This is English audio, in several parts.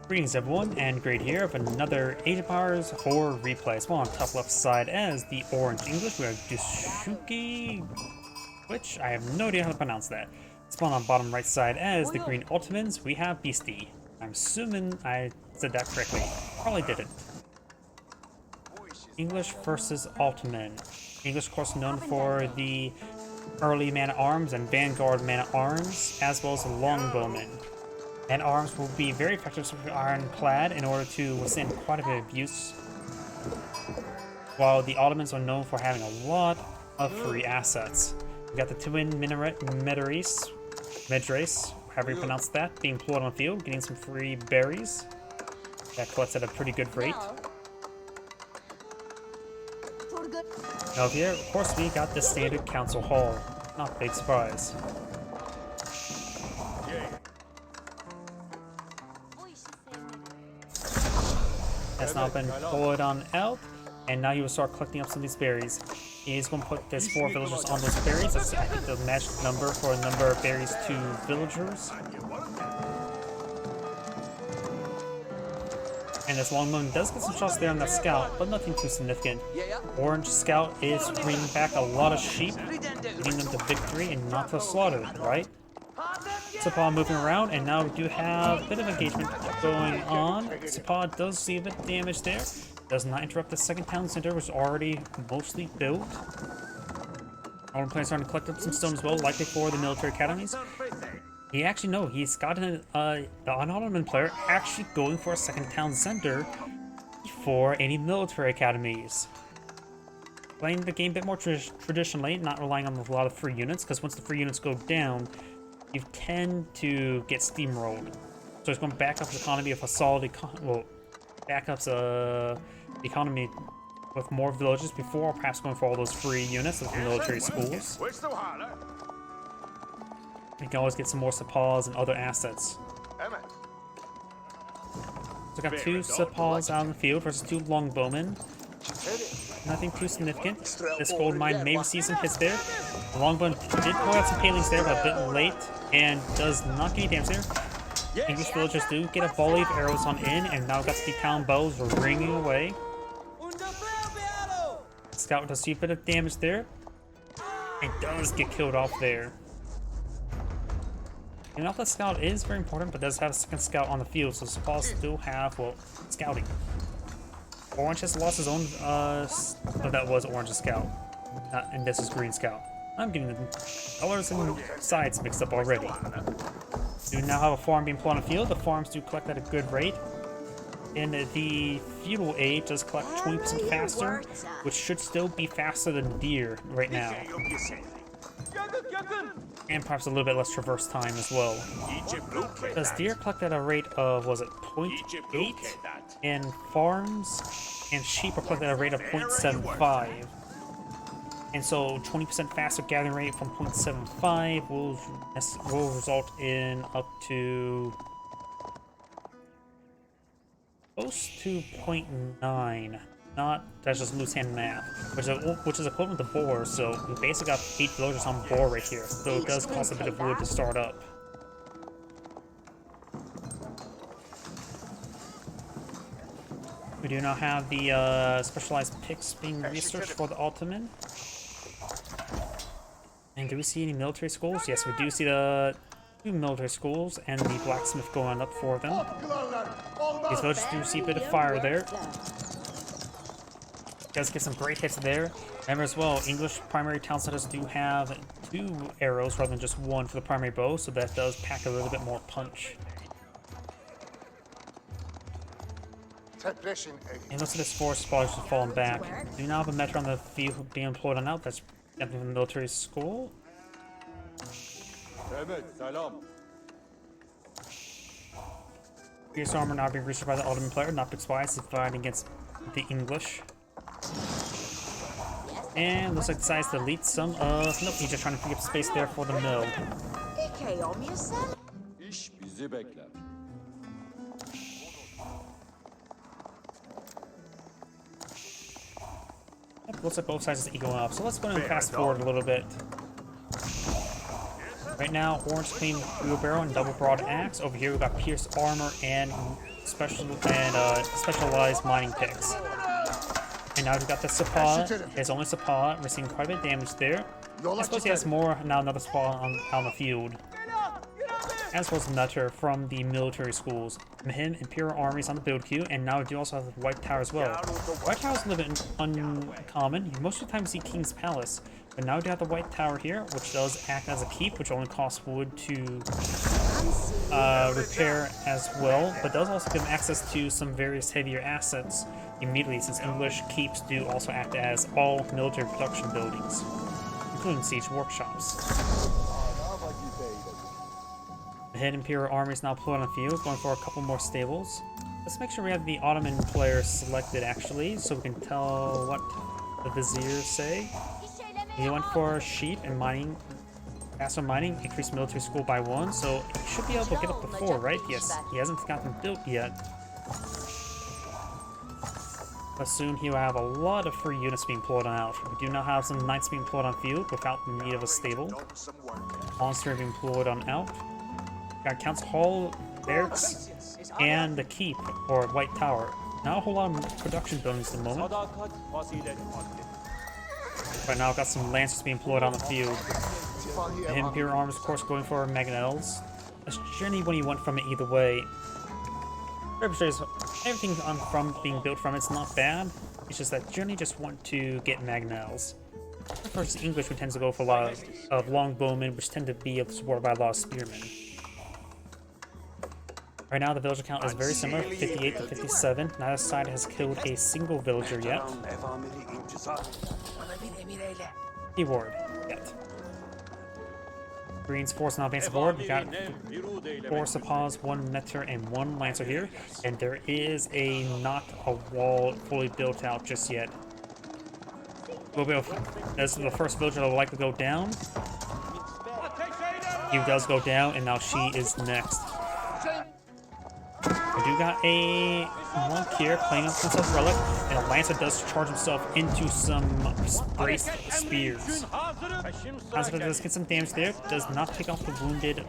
Greetings everyone, and great here of another Age of Powers horror replay. As well on top left side as the Orange English, we have Dyukusi, which I have no idea how to pronounce that. Spawn on bottom right side as the Green Ottomans, we have Beasty. I'm assuming I said that correctly. Probably didn't. English versus Ottoman. English, of course, known for the early man-at-arms and vanguard man-at-arms, as well as the longbowmen. And arms will be very effective with ironclad in order to withstand quite a bit of abuse, while the Ottomans are known for having a lot of free assets. We got the twin Medrace, however you pronounce that, being employed on the field, getting some free berries. That collects at a pretty good rate. Now here, of course, we got the standard council hall. Not a big surprise. Has now been pulled on out, and now you will start collecting up some of these berries. He's going to put this 4 villagers on those berries. That's, I think, the magic number for a number of berries to villagers. And this longbow does get some shots there on that scout, but nothing too significant. Orange Scout is bringing back a lot of sheep, leading them to victory and not to slaughter, right? Sapa moving around, and now we do have a bit of engagement going on. Sapa does see a bit of damage there. Does not interrupt the second town center, which is already mostly built. Ottoman players starting to collect up some stone as well, likely for the military academies. He actually, no, he's got an Ottoman player actually going for a second town center for any military academies. Playing the game a bit more traditionally, not relying on a lot of free units, because once the free units go down, you tend to get steamrolled. So it's going to back up the economy of a solid backups the economy with more villages before perhaps going for all those free units of the military schools. You can always get some more sapas and other assets. So I got 2 sapas out in the field versus 2 longbowmen. Nothing too significant. This gold mine may receive some hits there. The longbowman did pull out some palings there, but a bit late, and does not get any damage there. English villagers do get a volley of arrows on in, and now got the town bows ringing away. Scout does see a bit of damage there, and does get killed off there. And not that scout is very important, but does have a second scout on the field, so Sapas still have, well, scouting. Orange has lost his own, that was Orange's scout, and this is Green Scout. I'm getting the colors and sides mixed up already. Do now have a farm being put on the field. The farms do collect at a good rate. And the feudal age does collect 20% faster, which should still be faster than deer right now. And perhaps a little bit less traverse time as well. Does deer collect at a rate of, was it 0.8? And farms and sheep are collected at a rate of 0.75. And so 20% faster gathering rate from 0.75 will result in up to close to 0.9. Not, that's just loose hand math, which is equivalent to boar, so we basically got 8 villagers on boar right here, though it does cost a bit of wood to start up. We do now have the specialized picks being researched for the Ottoman. And do we see any military schools? Yes, we do see the 2 military schools and the blacksmith going up for them. These villagers do see a bit of fire there. Does get some great hits there. Remember as well, English primary town centers do have 2 arrows rather than just 1 for the primary bow, so that does pack a little bit more punch. And looks like this forest scholars have fallen back. Do now have a metro on the field being employed on out. That's definitely from the military school. Fierce armor now being reached by the Ottoman player, not big surprise, he's fighting against the English. And looks like decides to delete some of. Nope, he's just trying to free up space there for the mill. Looks like both sides is equal up, so let's go ahead and fast forward a little bit. Right now, orange clean wheelbarrow and double broad axe. Over here, we got pierced armor and specialized mining picks. And now we've got the Sapa, his only Sapa, receiving quite a bit of damage there. I suppose he has more now, another Sapa on the field. As well as Nutter from the military schools. Him, Imperial armies on the build queue, and now we do also have the White Tower as well. White Tower is a little bit uncommon. You most of the time see King's Palace, but now we do have the White Tower here, which does act as a keep, which only costs wood to repair as well, but does also give access to some various heavier assets immediately, since English keeps do also act as all military production buildings, including siege workshops. The head Imperial army is now deployed on the field, going for a couple more stables. Let's make sure we have the Ottoman players selected actually, so we can tell what the viziers say. He went for sheep and mining, faster mining, increased military school by 1, so he should be able to get up to 4, right? Yes, he hasn't got them built yet. But soon he will have a lot of free units being pulled out. We do now have some knights being pulled on field without the need of a stable. Monster being pulled on out. Got Council Hall, Barracks, and the Keep, or White Tower. Not a whole lot of production buildings at the moment. Right now I've got some Lancers being employed on the field. The Imperial arms, of course, going for Mangonels. That's generally when you want from it either way. Everything from being built from it's not bad. It's just that generally just want to get Mangonels. Versus English, which tends to go for a lot of longbowmen, which tend to be supported by a lot of spearmen. Right now, the villager count is very similar, 58 to 57. Neither side has killed a single villager yet. Keyword, yet. Green's force now advancing forward. We got 4 Sapas, 1 Metter, and 1 Lancer here. And there is not a wall fully built out just yet. This is the first villager that will likely go down. He does go down, and now she is next. We do got a monk here playing up Princess Relic, and a Lancer does charge himself into some braced spears. Lancer does get some damage there, does not pick off the wounded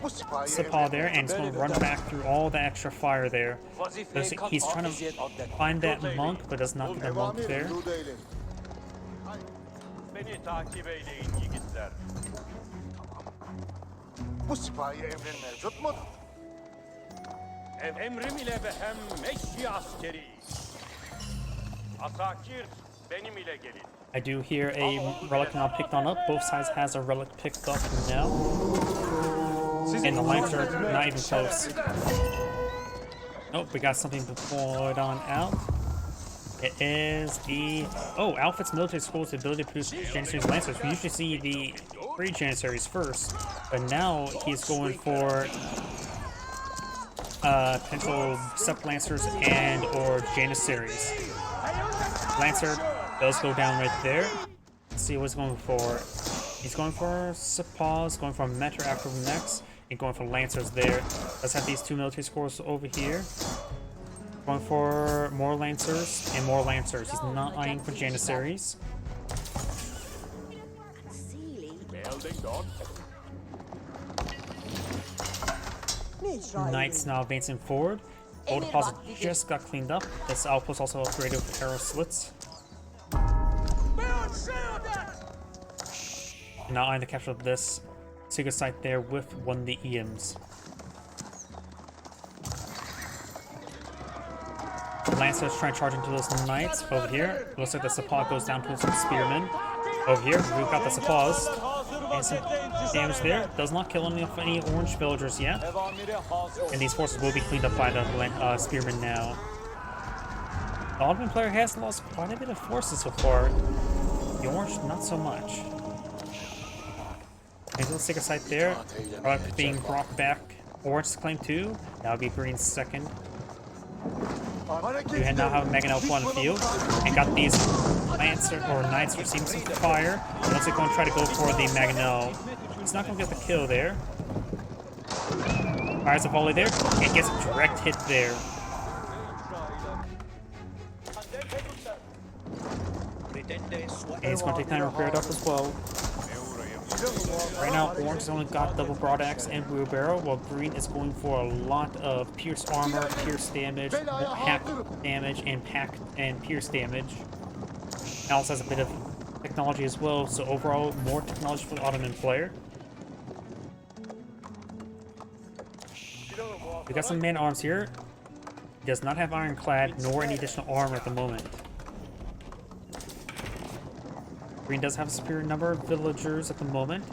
Sapa there, and he's going to run back through all the extra fire there. He's trying to find that monk, but does not get the monk there. Emrim ile behem meşyi askeri. Asakir benim ile gelin. I do hear a relic now picked on up. Both sides has a relic picked up now. And the Lancer not even close. Nope, we got something deployed on out. It is the Outfit's military school's ability to produce Janissaries Lancers. We usually see the 3 Janissaries first, but now he's going for potential Sept Lancers and or Janissaries. Lancer does go down right there. Let's see what he's going for. He's going for Sapas, going for Metter after next, and going for Lancers there. Let's have these 2 military scores over here. Going for more Lancers and more Lancers. He's not eyeing for Janissaries. Knights now advancing forward. Old deposit just got cleaned up. This outpost also upgraded with arrow slits. And now eyeing the capture of this secret site there with one of the EMs. Lancers trying to charge into those knights over here. Looks like the Sapa goes down to some spearmen. Over here, we've got the Sapas. And some damage there. Does not kill any orange villagers yet. And these forces will be cleaned up by the spearmen now. The Ottoman player has lost quite a bit of forces so far. The orange, not so much. There's a little secret site there. Being brought back. Orange's claim 2. That would be green's second. We now have a Mangonel on the field, and got these Lancer or Knights receiving some fire. And looks like going to try to go for the Mangonel. He's not going to get the kill there. Fires a volley there, and gets a direct hit there. And he's going to take time to repair it up as well. Right now, orange has only got double broadaxe and wheelbarrow, while green is going for a lot of pierce armor, pierce damage, hack damage, and pierce damage. It also has a bit of technology as well, so overall, more technology for the Ottoman player. We got some man-arms here. He does not have ironclad, nor any additional armor at the moment. Green does have a superior number of villagers at the moment.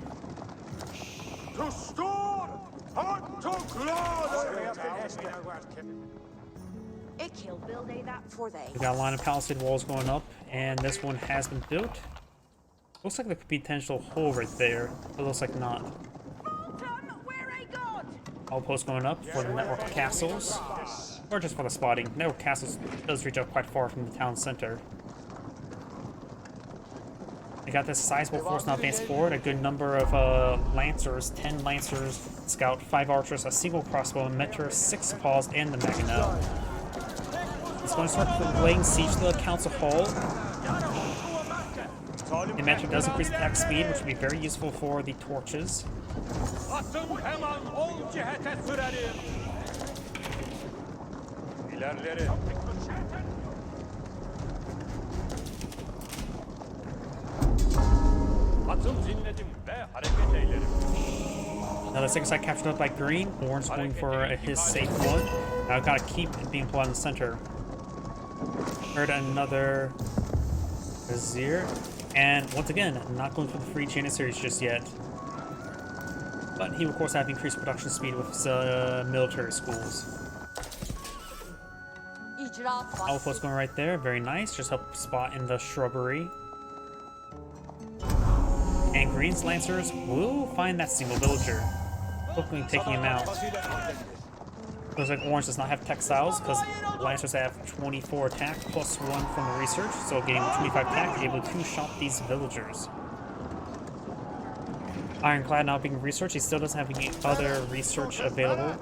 We got a line of palisade walls going up, and this one has been built. Looks like there could be potential hole right there, but it looks like not. Outpost going up for the network of castles, or just for the spotting. Network castles does reach out quite far from the town center. They got this sizable force now advanced forward, a good number of lancers, 10 lancers, scout, 5 archers, a single crossbow, meteor, 6 paws, and the mangonel. It's going to start laying siege to the council hall. The meteor does increase attack speed, which will be very useful for the torches. Now the second side captured up by green. Orange going for his safe one. Now gotta keep it being put in the center. Heard another Vizier. And once again, not going for the free Janissaries just yet. But he will of course have increased production speed with his military schools. Outpost going right there, very nice. Just help spot in the shrubbery. And green's lancers will find that single villager, hopefully taking him out. Looks like orange does not have textiles because lancers have 24 attack plus 1 from the research, so getting 25 attack, able to shot these villagers. Ironclad now being researched, he still doesn't have any other research available.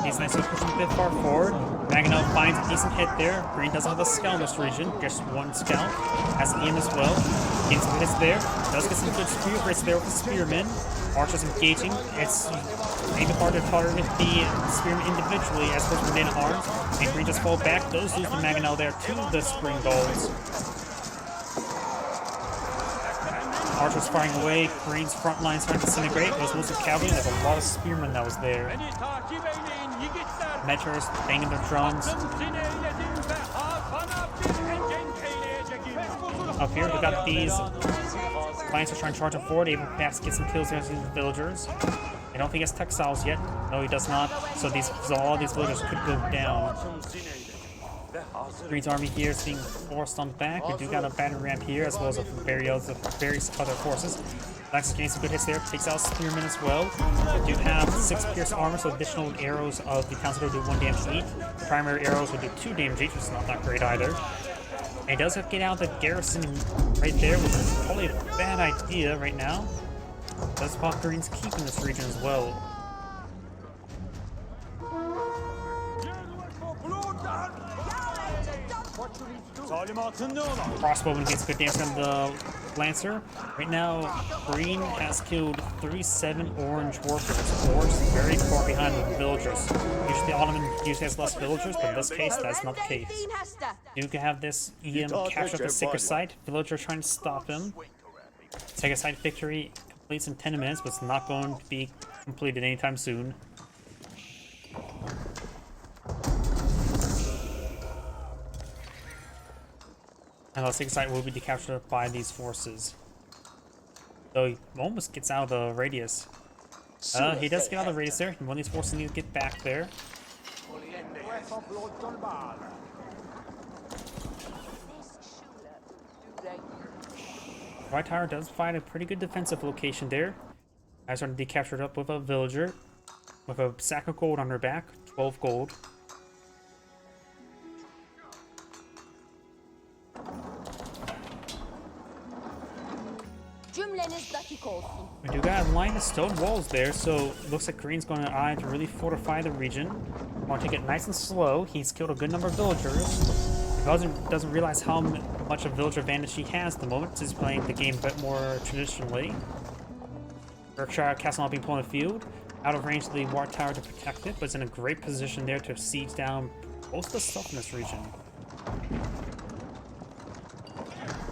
These lancers pushing a bit far forward. Mangonel finds a decent hit there. Green doesn't have a scout in this region, just 1 scout. Has EM as well. Getting some hits there. Does get some good spear rates there with the spearmen. Archers engaging. It's maybe hard to target the spearmen individually as opposed to men at arms. And Green just fall back. Those lose the Mangonel there to the spring balls. Archers firing away. Green's front line starting to disintegrate. Those moves of cavalry. There's a lot of spearmen that was there. Meteors banging their drums. Up here, we got these Lancers trying to charge him forward, able to get some kills against the villagers. I don't think he has textiles yet. No, he does not. So all these villagers could go down. Green's army here is being forced on back. We do got a battery ramp here, as well as various other forces. Laxus getting some good hits there. Takes out Spearman as well. We do have 6 pierce armor, so additional arrows of the Council do 1 damage each. The primary arrows will do 2 damage each, which is not that great either. And he does have to get out the garrison right there, which is probably a bad idea right now. Does pop Green's keep in this region as well. Crossbowman gets good damage on the Lancer. Right now, Green has killed 37 orange workers. Orange is very far behind the villagers. Usually the Ottoman usually has less villagers, but in this case, that's not the case. You can have this EM capture the sacred site. Villagers trying to stop him. Sacred site victory completes in 10 minutes, but it's not going to be completed anytime soon. And the sacred site will be decaptured by these forces. So he almost gets out of the radius. He does get out of the radius there. One of these forces need to get back there. Right Tower does find a pretty good defensive location there. I started to be captured up with a villager with a sack of gold on her back, 12 gold. We do got a line of stone walls there, so it looks like Green's going to eye to really fortify the region. Want to take it nice and slow. He's killed a good number of villagers. Doesn't realize how much of villager advantage he has at the moment, since he's playing the game a bit more traditionally. Berkshire Castle not being put on the field, out of range of the War Tower to protect it, but it's in a great position there to siege down most of the stuff in this region.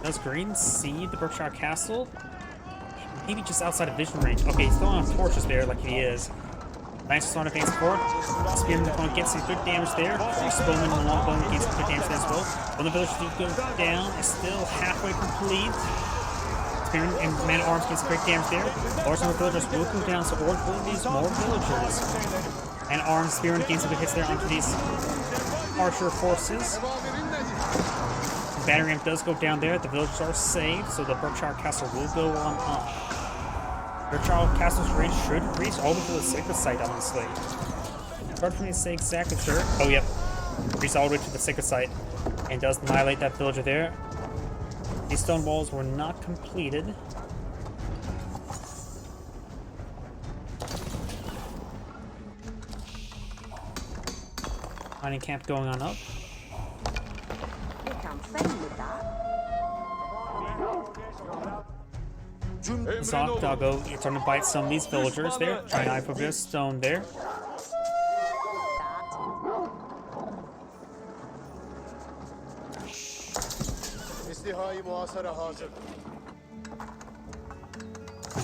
Does Green see the Berkshire Castle? Maybe just outside of vision range. Okay, he's throwing on torches there like he is. Nice on advance forward. Spearman going to get some good damage there. Spowman and Longbone gets some good damage there as well. When the villagers do go down, it's still halfway complete. Spearman and Man at Arms get some great damage there. Large number of villagers will go down, so Orc will need more villagers. Man at Arms, Spearman gains some good hits there onto these archer forces. The battery ramp does go down there. The villagers are saved, so the Berkshire Castle will go on up. Berkshire Castle's range should reach all the way to the sacred site, honestly. Hard for me to say exactly sure. Oh, yep. Reach all the way to the sacred site and does annihilate that villager there. These stone walls were not completed. Mining camp going on up. Zoc Doggo trying to bite some of these villagers there. Trying to eye for a bit of stone there.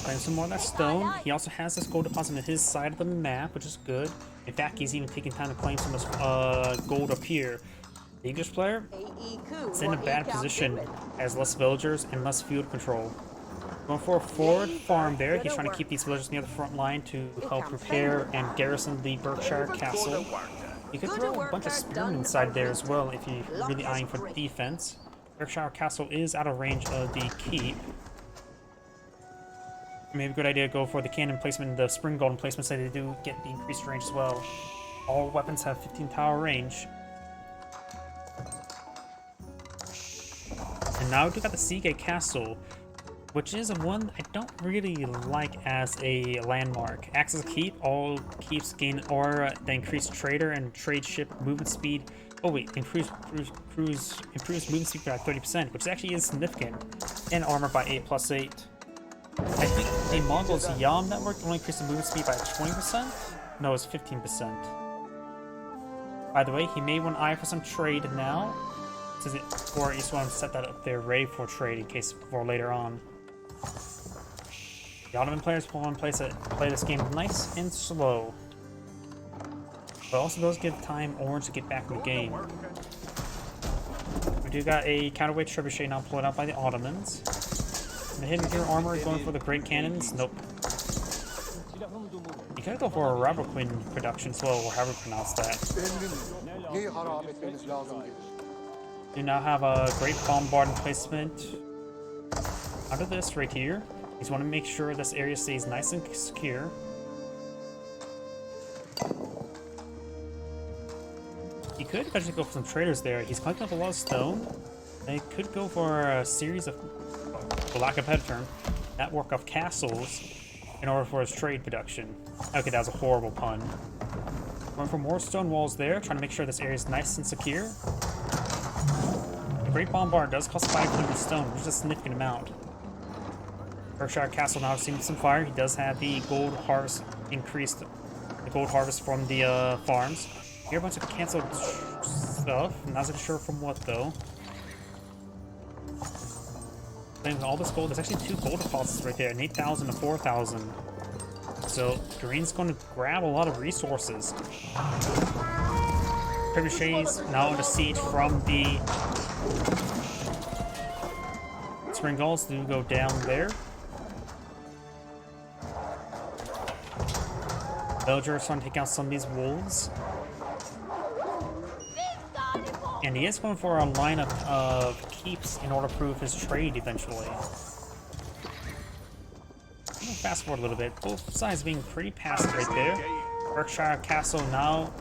Playing some more of that stone. He also has this gold deposit on his side of the map, which is good. In fact, he's even taking time to claim some of gold up here. The English player is in a bad position, has less villagers and less field control. Going for a forward farm there. He's trying to keep these villagers near the front line to help repair and garrison the Berkshire Castle. You could throw a bunch of spearmen inside there as well if you're really eyeing for defense. Berkshire Castle is out of range of the keep. Maybe a good idea to go for the cannon placement and the spring golden placement so they do get the increased range as well. All weapons have 15 tower range. And now we got the Seagate Castle, which is one I don't really like as a landmark. Acts as a keep, all keeps gain aura, the increased trader and trade ship movement speed. Oh wait, improves movement speed by 30%, which actually is significant, and armor by 8+8. I think the Mongol's Yam network only increased the movement speed by 20%? No, it's 15%. By the way, he may want to eye for some trade now, or you just want to set that up there ready for trade in case for later on. The Ottoman players will want to play this game nice and slow, but also does give time Orange to get back in the game. We do got a counterweight trebuchet now pulled out by the Ottomans. And the hidden gear armor going for the great cannons. Nope. You could go for a Raboquin production as well, or however you pronounce that. You now have a great bombardment placement under this right here. You just want to make sure this area stays nice and secure. He could eventually go for some traders there. He's collecting up a lot of stone. They could go for a series of, for lack of a better term, network of castles in order for his trade production. Okay, that was a horrible pun. Going for more stone walls there, trying to make sure this area is nice and secure. The Great Bombard does cost 500 stone, which is a significant amount. Berkshire Castle now seeing some fire. He does have the gold harvest increased, the gold harvest from the farms. Here a bunch of canceled stuff. I'm not really sure from what though. Then all this gold, there's actually 2 gold deposits right there, an 8,000 and 4,000. So Green's going to grab a lot of resources. Trebuchets now under siege from the Spring Gulls do go down there. Villagers trying to take out some of these wolves. And he is going for a lineup of keeps in order to prove his trade eventually. I'm gonna fast forward a little bit. Both sides being pretty passive right there. Berkshire Castle now.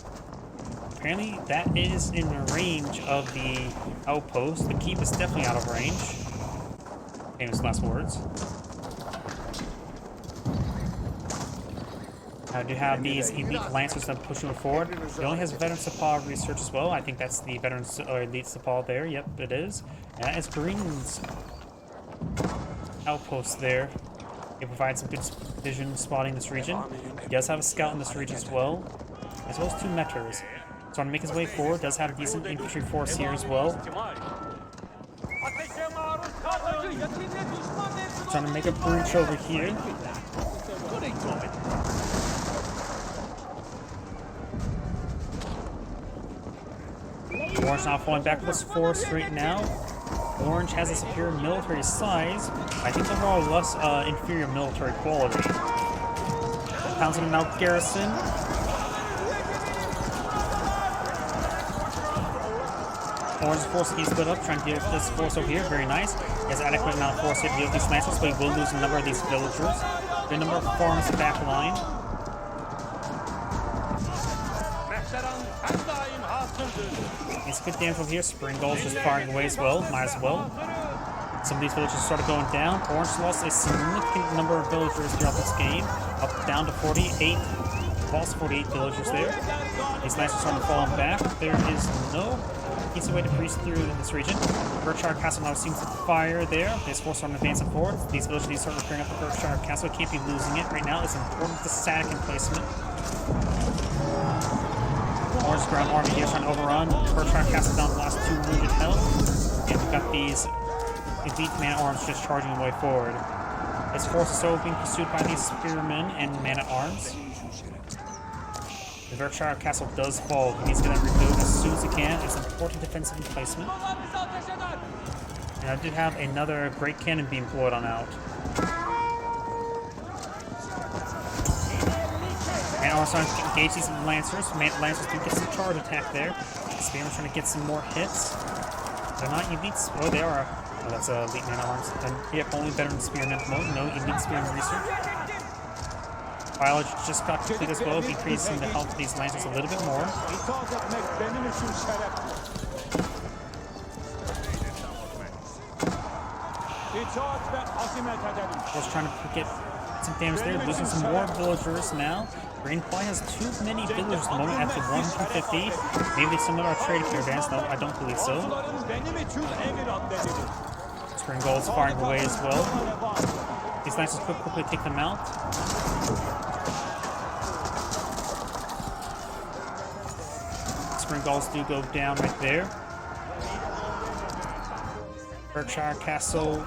Apparently that is in range of the outpost. The keep is definitely out of range. Famous last words. Now, do have these elite lancers that push him forward. He only has veteran Sepal research as well. I think that's the veteran or elite Sepal there. Yep, it is. And that is Green's outpost there. It provides some good vision spotting this region. He does have a scout in this region as well as 2 meters. So to make his way forward, does have a decent infantry force here as well. Trying to make a breach over here. Orange now falling back with this force right now. Orange has a superior military size. I think overall less inferior military quality. Pounds him out garrison. Orange force he's split up, trying to get this force over here. Very nice. He has adequate amount of force to deal with these lancers, but he will lose a number of these villagers. A number of farms back line. It's good damage over here. Spring Gold's just firing away as well. Might as well. Some of these villagers started going down. Orange lost a significant number of villagers throughout this game. Up down to 48. Lost 48 villagers there. These lancers starting falling back. There is no easy way to breeze through in this region. Berkshire Castle now seems to fire there. His force starting advancing forward. These villagers need to start repairing up the Berkshire Castle. Can't be losing it right now. It's important to static emplacement. Orange ground army here trying to overrun. Berkshire Castle down to the last 2 wounded health. And we've got these elite man-at-arms just charging their way forward. His force is so being pursued by these spearmen and man-at-arms. The Berkshire Castle does fall. He needs to get that removed as soon as he can. It's an important defensive emplacement. And I did have another great cannon being deployed on out. And also engage these lancers. Lancers do get some charge attack there. Spearmen trying to get some more hits. They're not elites. Oh, they are. Oh, that's elite man-at-arms. And yep, only veteran spearmen at the moment. No elite spearmen research. Biology just got complete as well, increasing the health of these lancers a little bit more. Just trying to get some damage there, losing some more villagers now. Green probably has too many villagers at the moment, at the 150. Maybe they submit our trade caravans. No, I don't believe so. Spring Gold's firing away as well. These lancers could quickly take them out. Spring Golds do go down right there. Berkshire Castle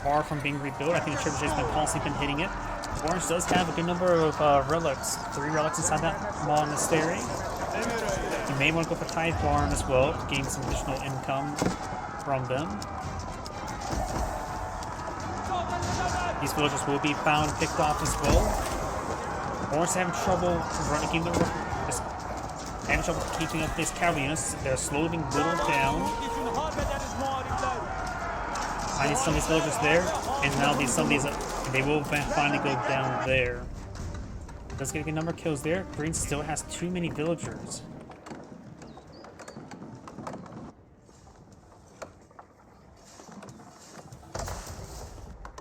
far from being rebuilt. I think the Trebuchet's been constantly been hitting it. Orange does have a good number of relics. 3 relics inside that monastery. You may want to go for Tithe Barn as well to gain some additional income from them. These villagers will be found and picked off as well. Orange is having trouble keeping up these cavalry units. They're slowly being whittled down. I need some of these villagers there, and now some of these they will finally go down there. Does get a good number of kills there. Green still has too many villagers.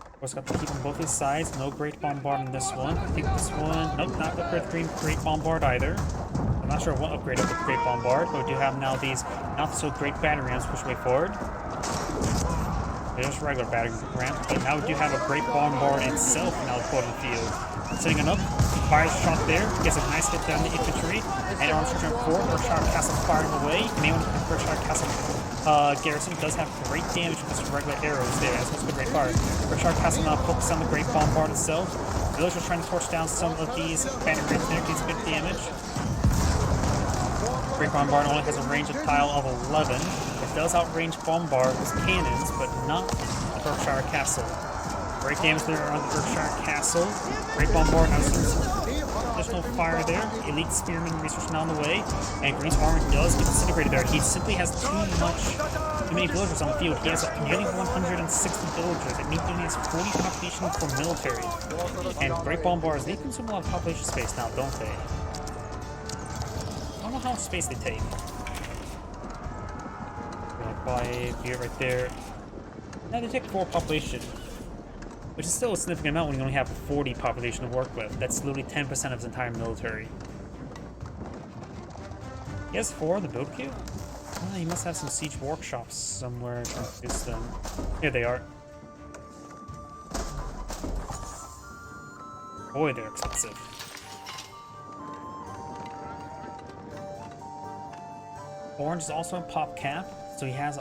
Of course, got to keep on both these sides. No Great Bombard in this one. I think this one, nope, not the Great Bombard either. I'm not sure what upgrade of the Great Bombard, but we do have now these not so great battering rams push way forward. They're just regular battering rams, but now we do have a Great Bombard itself now deployed in the field. Setting it up, fires a shot there, gets a nice hit down the infantry, and arms to jump forward. Berkshire Castle firing away. You may want to pick Berkshire Castle garrison. Does have great damage with just regular arrows there, as well as the Great Fire. Berkshire Castle now focused on the Great Bombard itself. Villagers trying to torch down some of these battering rams there, gets good damage. Great Bombard only has a range of tile of 11. It does outrange Bombard with cannons, but not the Berkshire Castle. Great damage there on the Berkshire Castle. Great Bombard now some additional fire there. Elite Spearman research now on the way. And Green's armor does get disintegrated there. He simply has too many villagers on the field. He has nearly 160 villagers. It only has 40 population for military. And Great Bombards, they consume a lot of population space now, don't they? I don't know how much space they take. Like 5 here, right there. Now they take 4 population. which is still a significant amount when you only have 40 population to work with. That's literally 10% of his entire military. He has 4 of the build queue? Oh, he must have some siege workshops somewhere to introduce them. Here they are. Boy, they're expensive. Orange is also in pop cap, so he has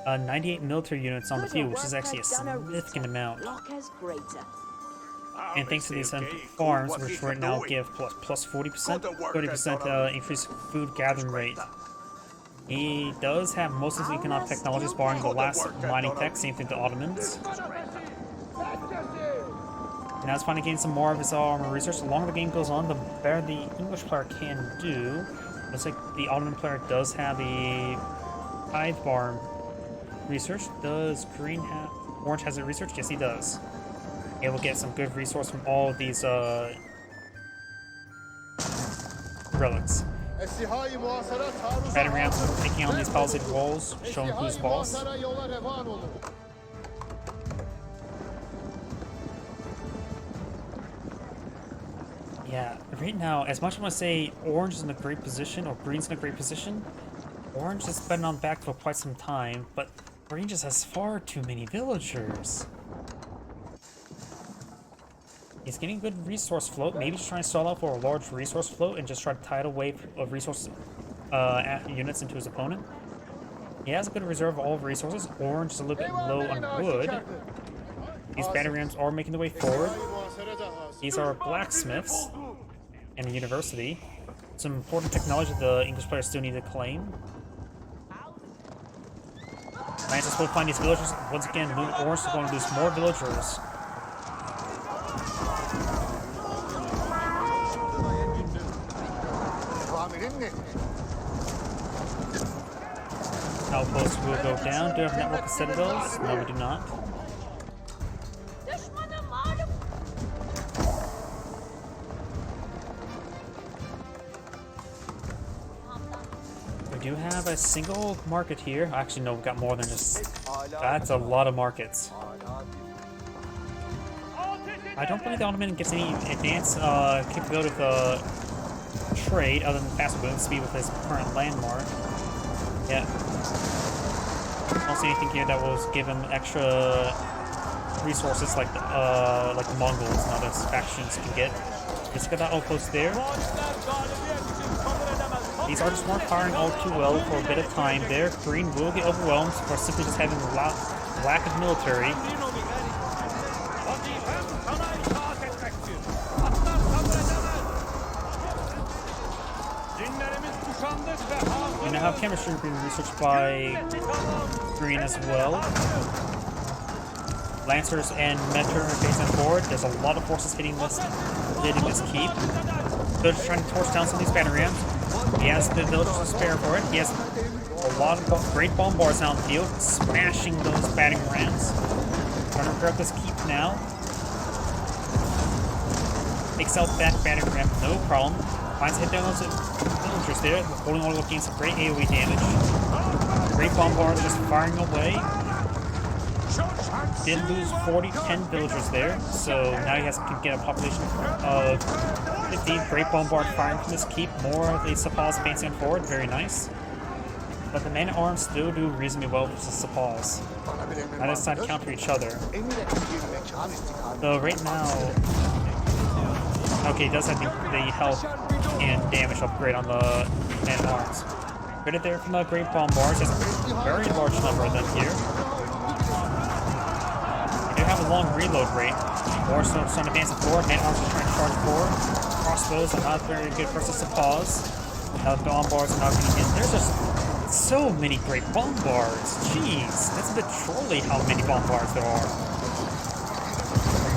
98 military units on the field, which is actually a significant amount. And thanks to these farms, which right now give plus 40%, 30% increased food gathering rate. He does have most of his economic technologies, barring the last mining tech, same thing to Ottomans. And now he's finally getting some more of his armor research. The longer the game goes on, the better the English player can do. Looks like the Ottoman player does have a tithe farm research. Does green have... Orange has a research? Yes, he does. He will get some good resource from all of these relics. Batting rams taking on these palisade walls, showing who's boss. Yeah, right now, as much as I want to say Orange is in a great position, or Green's in a great position, Orange has been on back for quite some time, but Green just has far too many villagers. He's getting good resource float. Maybe he's trying to stall out for a large resource float and just try to tidal wave of resource units into his opponent. He has a good reserve of all resources. Orange is a little bit low on wood. These battle rams are making their way forward. These are blacksmiths and a university. Some important technology the English players still need to claim. Lances will find these villagers. Once again, Orange is going to lose more villagers. Outposts will go down. Do we have a network of citadels? No, we do not. We do have a single market here. Actually, no, we've got more than just... That's a lot of markets. I don't believe the Ottoman gets any advanced capability of trade other than fast movement speed with his current landmark. Yeah. I don't see anything here that will give him extra resources like the Mongols and other factions can get. Let's get that outpost there. These artists weren't firing all too well for a bit of time there. Green will get overwhelmed for simply just having a lack of military. We now have chemistry being researched by Green as well. Lancers and Mentor are facing forward. There's a lot of forces hitting this keep. They're just trying to torch down some of these battery rams. He has the villagers to spare for it. He has a lot of great bombards out in the field, smashing those batting rams. Trying to repair up this keep now. Takes out that batting ram, no problem. Finds hit down those villagers there, holding on to gain some great AoE damage. Great bombards just firing away. Did lose 10 villagers there, so now he can get a population of 50. Great bombard firing from this keep. More of the Sapaws advancing forward, very nice. But the men-at-arms still do reasonably well versus Sapaws. Neither side counter each other. So right now... Okay, he does have the health and damage upgrade on the man-at-arms. Credit there from the great bombards. There's a very large number of them here. They do have a long reload rate. More so advancing forward. Man-at-arms are trying to charge forward. Crossbows are not very good versus the paws. The bombards are not getting in. There's just so many great bombards. Jeez, that's a bit trolly how many bombards there are.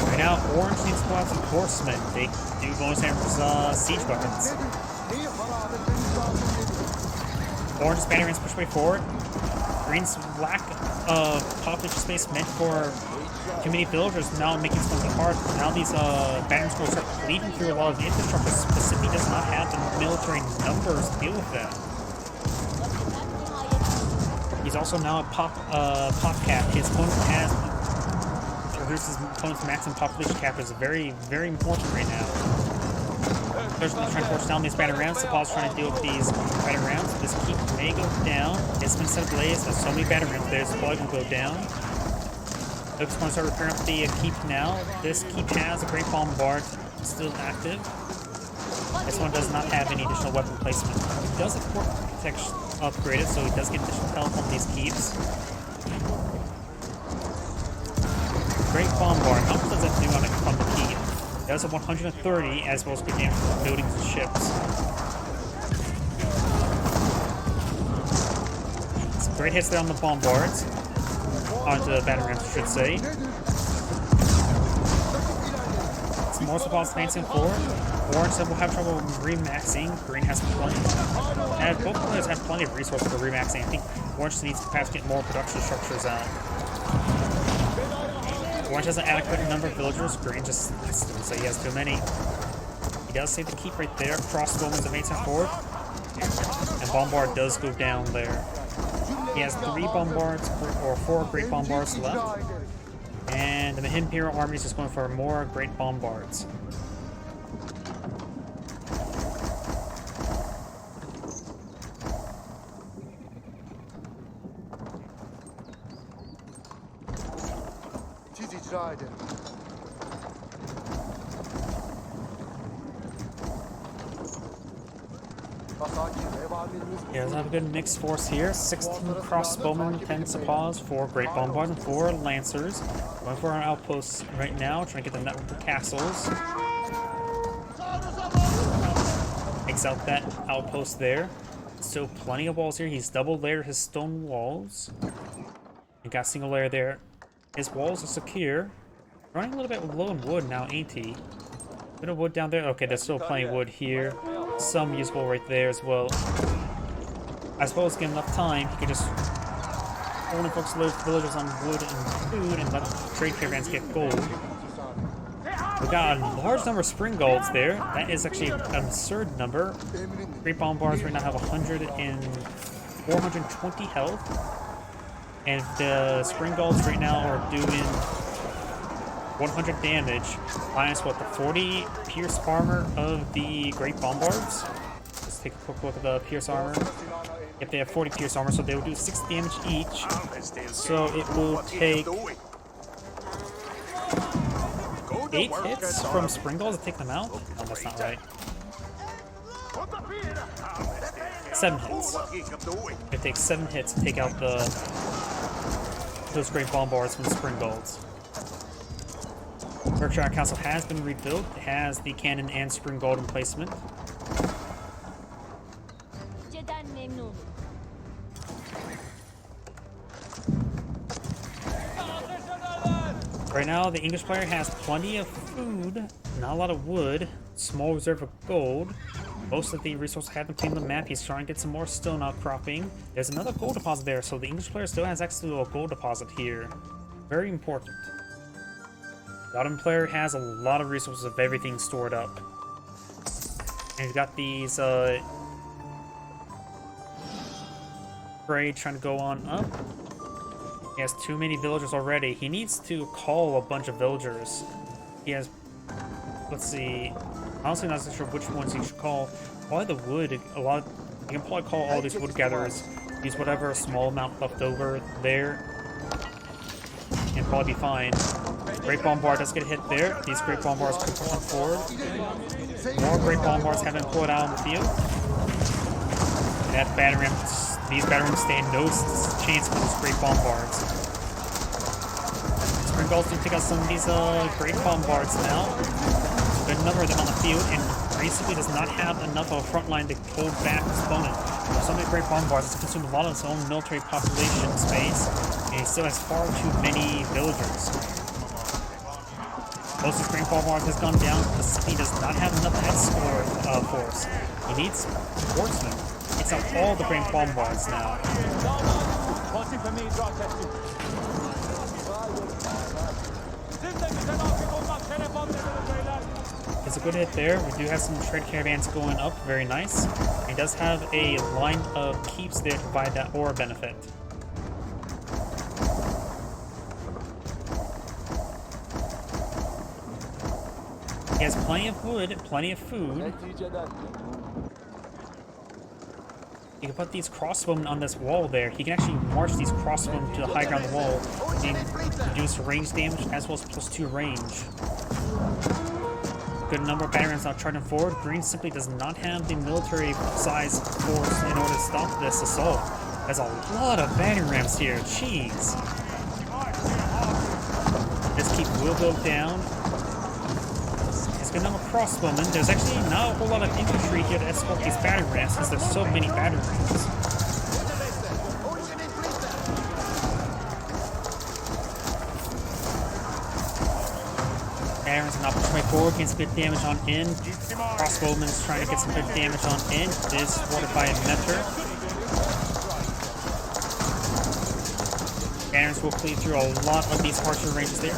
Right now, Orange needs to go out some horsemen. They do bonus hammers, siege weapons. Orange's battery rams push way forward. Green's lack of population space meant for too many villagers now making this one hard. Now these battery rams will start bleeding through a lot of the infrastructure. Specifically does not have the military numbers to deal with that. He's also now at pop cap. His opponent has reduces opponent's maximum population cap is very, very important right now. There's trying to force down these battering rams. Suppose trying to deal with these battering rams. This keep may go down. It's been set ablaze. There's so many battering rams there. Supply will go down. Looks going to start repairing up the keep now. This keep has a great bombard still active. This one does not have any additional weapon placement. It does have port protection upgraded, so he does get additional health on these keeps. Great bombard. How much does that do on it from the keep? It does a 130 as well as good damage from buildings and ships. Some great hits there on the bombards. Onto the battering rams, I should say. Some more supplies advancing forward. Orange said we'll have trouble remaxing. Green has plenty. And both players have plenty of resources for remaxing. I think Orange needs to perhaps get more production structures out. Orange has an adequate number of villagers. Green just doesn't say he has too many. He does save the keep right there. Crossbowman's advancing forward. And Bombard does go down there. He has 3 bombards, or 4 great bombards left. And the Imperial Army is just going for more great bombards. Yeah, let's have a good mixed force here. 16 crossbowmen, 10 sapaws, 4 great bombards, and 4 lancers. Going for our outposts right now, trying to get the network of castles. Takes out that outpost there. Still plenty of walls here. He's double layered his stone walls. And got single layer there. His walls are secure. Running a little bit low in wood now, ain't he? Bit of wood down there. Okay, there's still plenty of wood here. Some usable right there as well. I suppose given enough time, he could just only focus villagers on wood and food and let trade caravans get gold. We got a large number of spring golds there. That is actually an absurd number. Great bombards right now have 100 and 420 health. And the spring golds right now are doing 100 damage, minus what, the 40 pierce armor of the great bombards. Let's take a quick look at the pierce armor. If they have 40 pierce armor, so they will do 6 damage each. So it will take 8 hits from spring golds to take them out. No, that's not right. 7 hits. It takes 7 hits to take out those great bombards from the spring golds. Berkshire Castle has been rebuilt. It has the cannon and spring gold emplacement. Right now, the English player has plenty of food, not a lot of wood, small reserve of gold. Most of the resources have been cleaned on the map. He's trying to get some more stone outcropping. There's another gold deposit there, so the English player still has access to a gold deposit here. Very important. The Ottoman player has a lot of resources of everything stored up. And he's got these trade trying to go on up. He has too many villagers already. He needs to call a bunch of villagers. He has, let's see, honestly not so sure which ones he should call. Probably the wood, you can probably call all these wood gatherers. Use whatever small amount left over there. And probably be fine. Great Bombard does get hit there. These Great Bombards can push on forward. More Great Bombards have been pulled out on the field. And that battering ram, these battering rams stand no chance for those Great Bombards. Spring Golds do pick out some of these Great Bombards now. There's a good number of them on the field, and basically does not have enough of a front line to hold back his opponent. With so many Great Bombards, it's consumed a lot of its own military population space, and he still has far too many villagers. Most of his Great Bombards has gone down because he does not have enough escort force. He needs horsemen. It's out all the Great Bombards now. It's a good hit there. We do have some trade caravans going up. Very nice. He does have a line of keeps there to provide that ore benefit. He has plenty of wood, plenty of food. You can put these crossbowmen on this wall there. He can actually march these crossbowmen to the high ground of the wall and reduce range damage as well as +2 range. Good number of battalions now charging forward. Green simply does not have the military size force in order to stop this assault. There's a lot of battering rams here. Jeez. Just keep Wilbo down. There's a good number of crossbowmen. There's actually not a whole lot of infantry here to escort these battering rams since there's so many battering rams. Aaron's not pushing way forward, getting some good damage on in. Crossbowman's trying to get some good damage on in. It is supported by a mentor. Aaron's will cleave through a lot of these archer ranges there.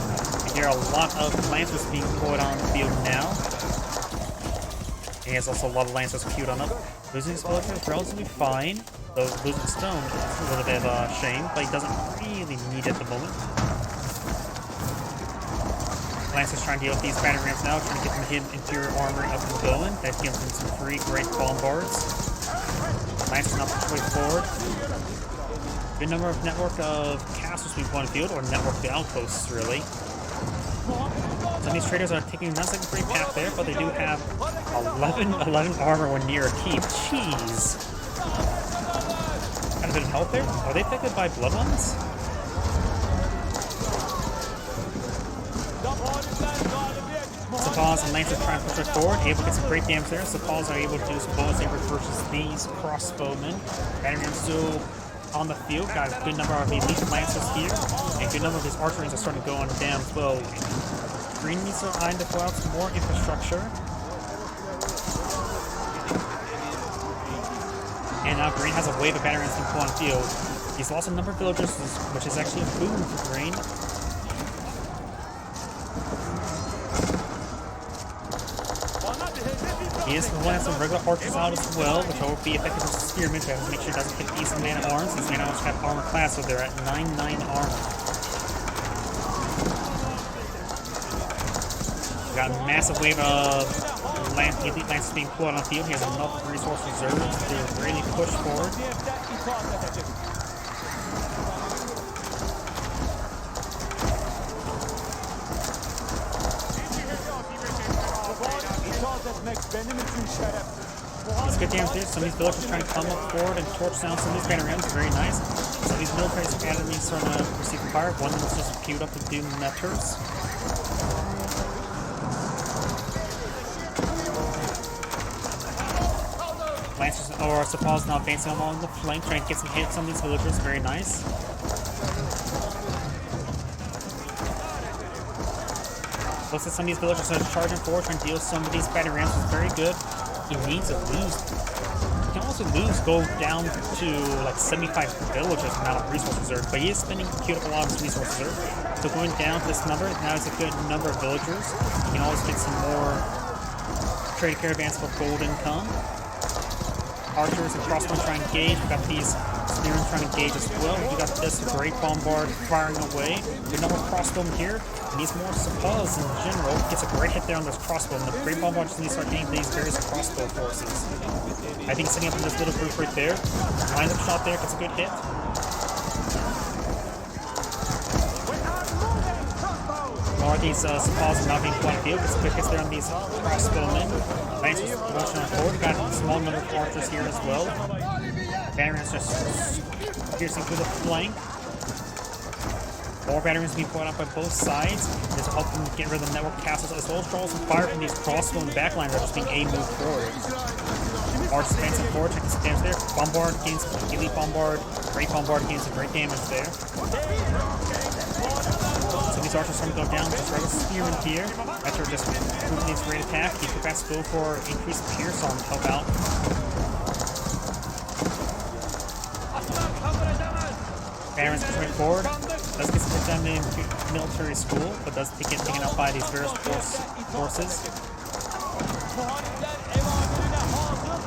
You hear a lot of lancers being deployed on the field now. He has also a lot of lancers queued on up. Losing his villager is relatively fine, though losing stone is a little bit of a shame, but he doesn't really need it at the moment. Lancers trying to deal with these battering rams now, trying to get them hit interior armor up and going. That gives them some 3 great bombards. Lancers not push way forward. Good number of network of castles being put on the field, or network of outposts, really. Some of these traders are taking not like a great path there, but they do have 11 armor when near a keep. Jeez. Got a bit of health there. Are they affected by bloodlines? Sapals and Lancers trying to push it forward, able to get some great damage there. Sapals are able to do some bonus damage versus these crossbowmen. Battering rams still on the field, got a good number of elite Lancers here, and a good number of his archers are starting to go on down as well. Green needs to eye to pull out some more infrastructure. And now Green has a wave of battering rams being put on the field. He's lost a number of villagers, which is actually a boon for Green. He is going to have some regular archers out as well, which will be effective versus spearmen, so make sure it doesn't hit these man-at-arms. These man-at-arms have armor class, so they're at 9/9 armor. We got a massive wave of elite lancers being pulled on the field. He has enough resource reserves to really push forward. It's good damage there. Some of these villagers trying to come up forward and torch down some of these banner rams. Very nice. Some of these military academies starting to receive fire. One of them is just queued up to do meters. Lancers or Sapals now advancing along the flank, trying to get some hits on these villagers. Very nice. Looks like some of these villagers are charging forward, trying to deal with some of these battering rams, which is very good. He needs to lose. He can also go down to like 75 villagers amount of resource reserve, but he is spending queued up a lot of his resource reserve. So going down to this number, now it's a good number of villagers. You can always get some more trade caravans for gold income. Archers and crossbow trying to engage. We've got these spearmen trying to engage as well. You got this great bombard firing away. Good number of crossbowmen here. Needs more Sapals in general. Gets a great hit there on this crossbow. And the great bombard just needs to start getting these various crossbow forces. I think setting up in this little group right there. Lines up shot there, gets a good hit. More of these Sapals are not being put on the field. Gets quick hits there on these crossbowmen. Lancers pushing on forward. Got a small number of archers here as well. Batterings just piercing through the flank. More batteries being put up by both sides. This will help them get rid of the network castles as well as draw some fire from these crossbow and backlines that are just being moved forward. Archers advancing forward, checking some damage there. Bombard gains elite bombard. Great bombard gains some great damage there. So these archers are starting to go down. Just regular spearmen here. After just moving these great attack, you can perhaps go for increased pierce on to help out. Barons pushing forward. Does get some time in military school, but does get taken out by these various forces.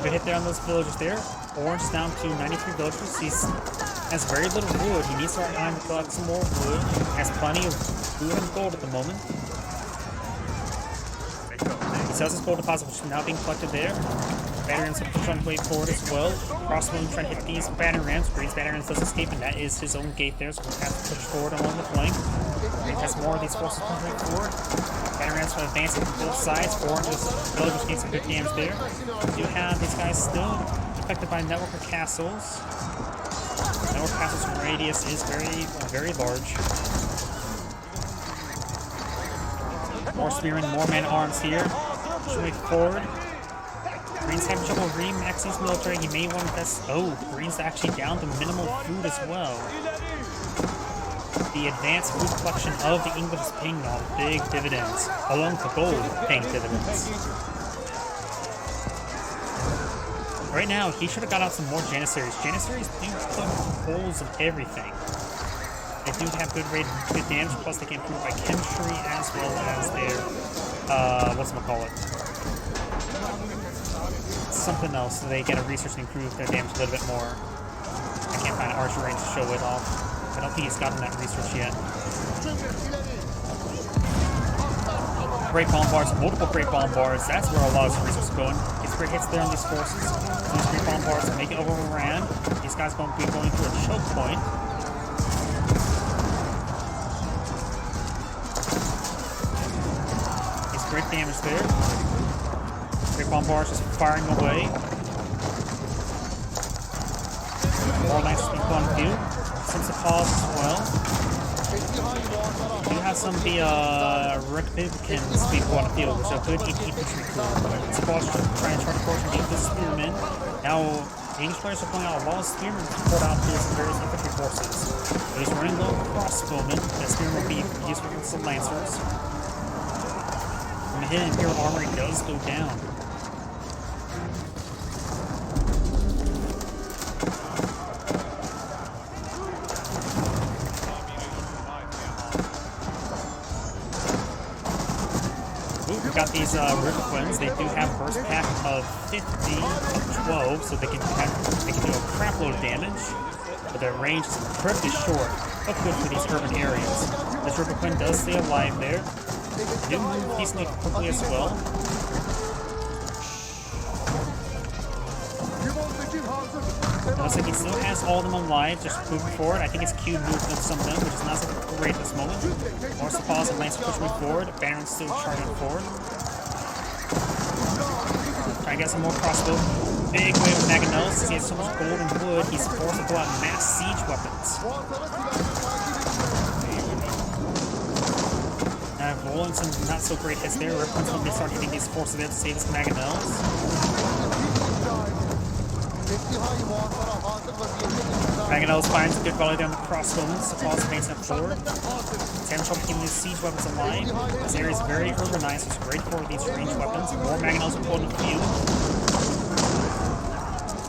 Good hit there on those villagers there. Orange is down to 93 villagers. He has very little wood. He needs to start time to collect some more wood. Has plenty of food and gold at the moment. sells his gold deposit, which is now being collected there. Battering rams trying to wait forward as well. Crossbowman trying to hit these battering rams. Breeze battering rams does escape, and that is his own gate there, so we'll have to push forward along the flank. And has more of these forces pushing forward. Battering rams are advancing from both sides. Villagers getting some good damage there. We do have these guys still affected by network of castles. Network castle's radius is very, very large. More spearmen, more man-at-arms here. Pushing forward. Green's having trouble remaxing his military. He may want to invest. Oh, Green's actually down to minimal food as well. The advanced food collection of the English is paying off big dividends, along with the gold paying dividends. Right now, he should have got out some more Janissaries. Janissaries do put holes in everything. They do have good rate, good damage, plus they can improve by chemistry as well as their, whatchamacallit. Something else, so they get a research and improve their damage a little bit more. I can't find an archer range to show it off. I don't think he's gotten that research yet. Great bombards, multiple great bombards. That's where a lot of his research is going. Gets great hits there on these forces. So these great bombards make it overran. These guys going to be going through a choke point. Gets great damage there. Great bombards just firing away. More lances being gone to do. Some pause as well. We do have some of the Republicans being put on the field, which is a good infantry corps. Squads trying to force and beat the spearmen. Now, the English players are pulling out a lot of spearmen to support out his various infantry forces. He's running low crossbowmen. That spearmen will be useful with some lancers. And the hidden Imperial armory does go down. Got these River Twins. They do have burst pack of 50 of 12, so they can do a crap load of damage, but their range is incredibly short, but good for these urban areas. This River Twin does stay alive there. They do move decently quickly as well. It looks like he still has all of them alive, just moving forward. I think his Q moved on some of them, which is not so great at this moment. More Pause and Lance pushing forward. Baron's still charging forward. Trying to get some more crossbow. Big wave of Mangonels. Since he has so much gold and wood, he's forced to pull out mass siege weapons. Rolling some not so great hits there. Rippun's going to start hitting these forces there to save his Mangonels. Mangonels finds a good volley down the crossbowmen. Pause makes it forward. Sam trouble keeping these siege weapons alive. This area is very urbanized, it's great for these ranged weapons. More Mangonels are pulled in the field.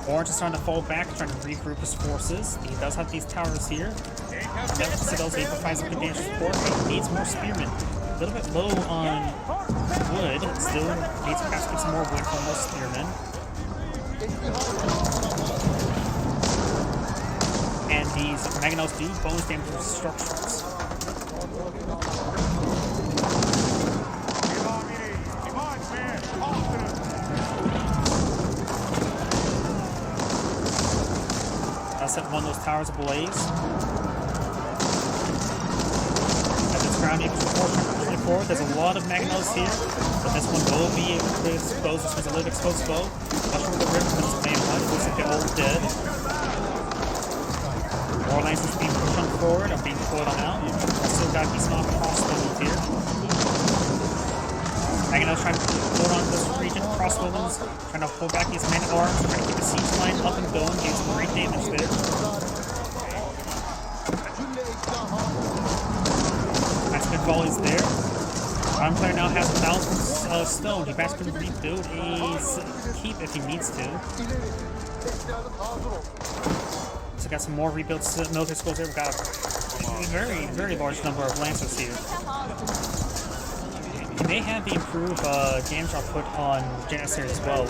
Orange is starting to fall back, trying to regroup his forces. He does have these towers here. Citadel's able to find some good damage support, but he needs more spearmen. A little bit low on wood. Still needs to perhaps get some more wood from those spearmen. And these Mangonels do bonus damage to structures. I'll set one of those towers ablaze. At this ground, you can pushing forward. There's a lot of Mangonels here, but this one will be exposed. This one's a little exposed bow. Not sure where the river comes from. Looks like they're all dead. More lances being pushed on forward. I'm being pulled on out. I still got these small crossbows here. Mangonels trying to hold on to this region. Crossbowmen trying to pull back these men-at-arms, trying to keep the siege line up and going, getting some great damage there. Nice good volleys there. Iron player now has 1,000 stone. He perhaps can rebuild a keep if he needs to. So got some more rebuilt military schools here. We've got a very, very large number of lancers here. He may have the improved damage output on Janissaries as well.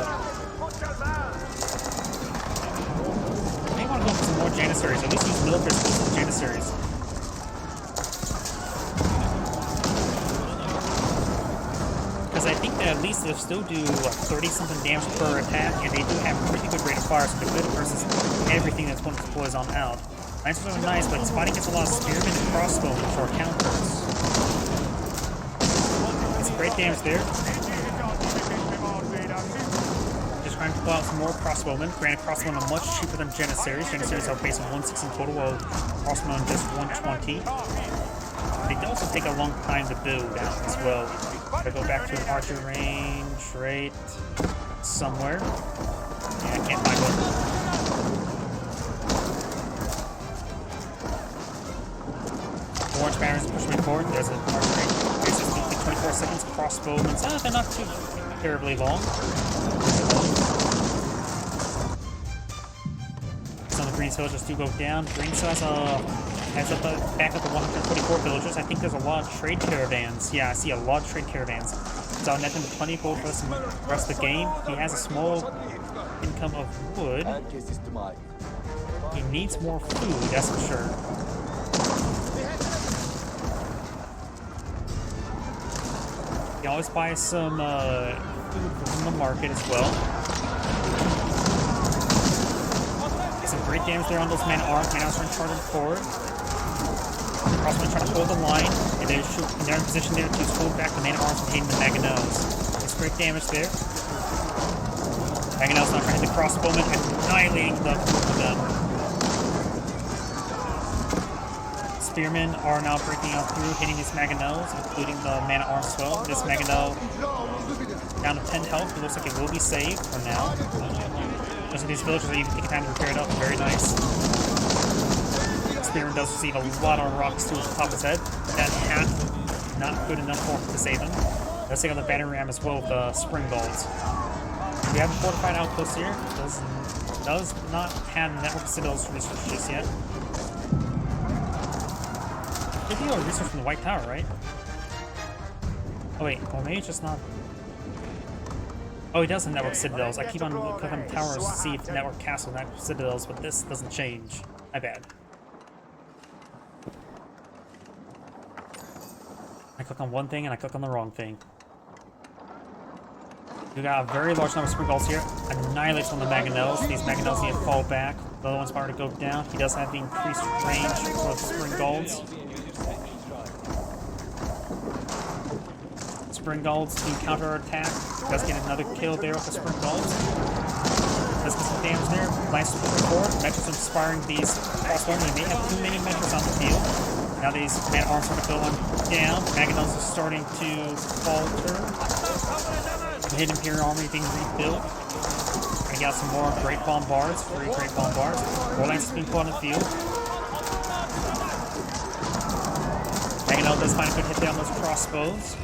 I may want to go for some more Janissaries, at least use military schools for Janissaries. Because I think at least they'll still do like 30-something damage per attack, and they do have pretty good rate of fire, so they're good versus everything that's one deploys on out. Lancers are nice, but it's fighting against a lot of spearmen and crossbowmen for counters. It's great damage there. Just trying to pull out some more crossbowmen. Granted, crossbowmen are much cheaper than Janissaries. Janissaries are based on 160 in total, while crossbowmen just 120. They do also take a long time to build out as well. I go back to an archer range right somewhere. Yeah, I can't find one. Orange banners pushing me forward. There's an archer range. There's just 24 seconds. Crossbowmen. They're not too terribly long. Some of the green soldiers do go down. Green cells has back up to 144 villagers. I think there's a lot of trade caravans. Yeah, I see a lot of trade caravans. So I'll net him plenty of gold for the rest of the game. He has a small income of wood. He needs more food, that's for sure. He always buys some food from the market as well. Some great damage there on those man-at-arms. Man-at-arms are charging forward. Crossbowmen trying to hold the line, and they're in position there to hold back the man-at-arms from hitting the mangonels. It's great damage there. Mangonels not trying to hit the crossbowmen, annihilating them. Spearmen are now breaking out through, hitting these mangonels, including the man-at-arms as well. This mangonel down to 10 health. It looks like it will be saved for now. Most of these villagers are even taking time to repair it up. Very nice. Spearman does receive a lot of rocks to the top of his head. That half, not good enough for him to save him. Let's take on the battering ram as well with the spring bolts. We have a fortified outpost here. Does not have network citadels research just yet. Could be a research from the White Tower, right? Oh wait, or maybe it's just not. Oh, he does have network citadels. I keep on clicking on towers to see if network castle network citadels, but this doesn't change. My bad. I click on one thing and I click on the wrong thing. We got a very large number of spring bolts here. Annihilates one of the mangonels. These mangonels need to fall back. The other one's about to go down. He does have the increased range for the spring golds. Spring golds do counter attack. Does get another kill there with the spring golds. Does get some damage there. Lances moving forward. Metrics inspiring these crossbowmen. They may have too many metrics on the field. Now these man-at-arms are going down. Mangonels are starting to falter. The hidden Imperial army being rebuilt. I got some more great bombards. 3 great bombards. More lances being put on the field. Mangonel does find a good hit down those crossbows.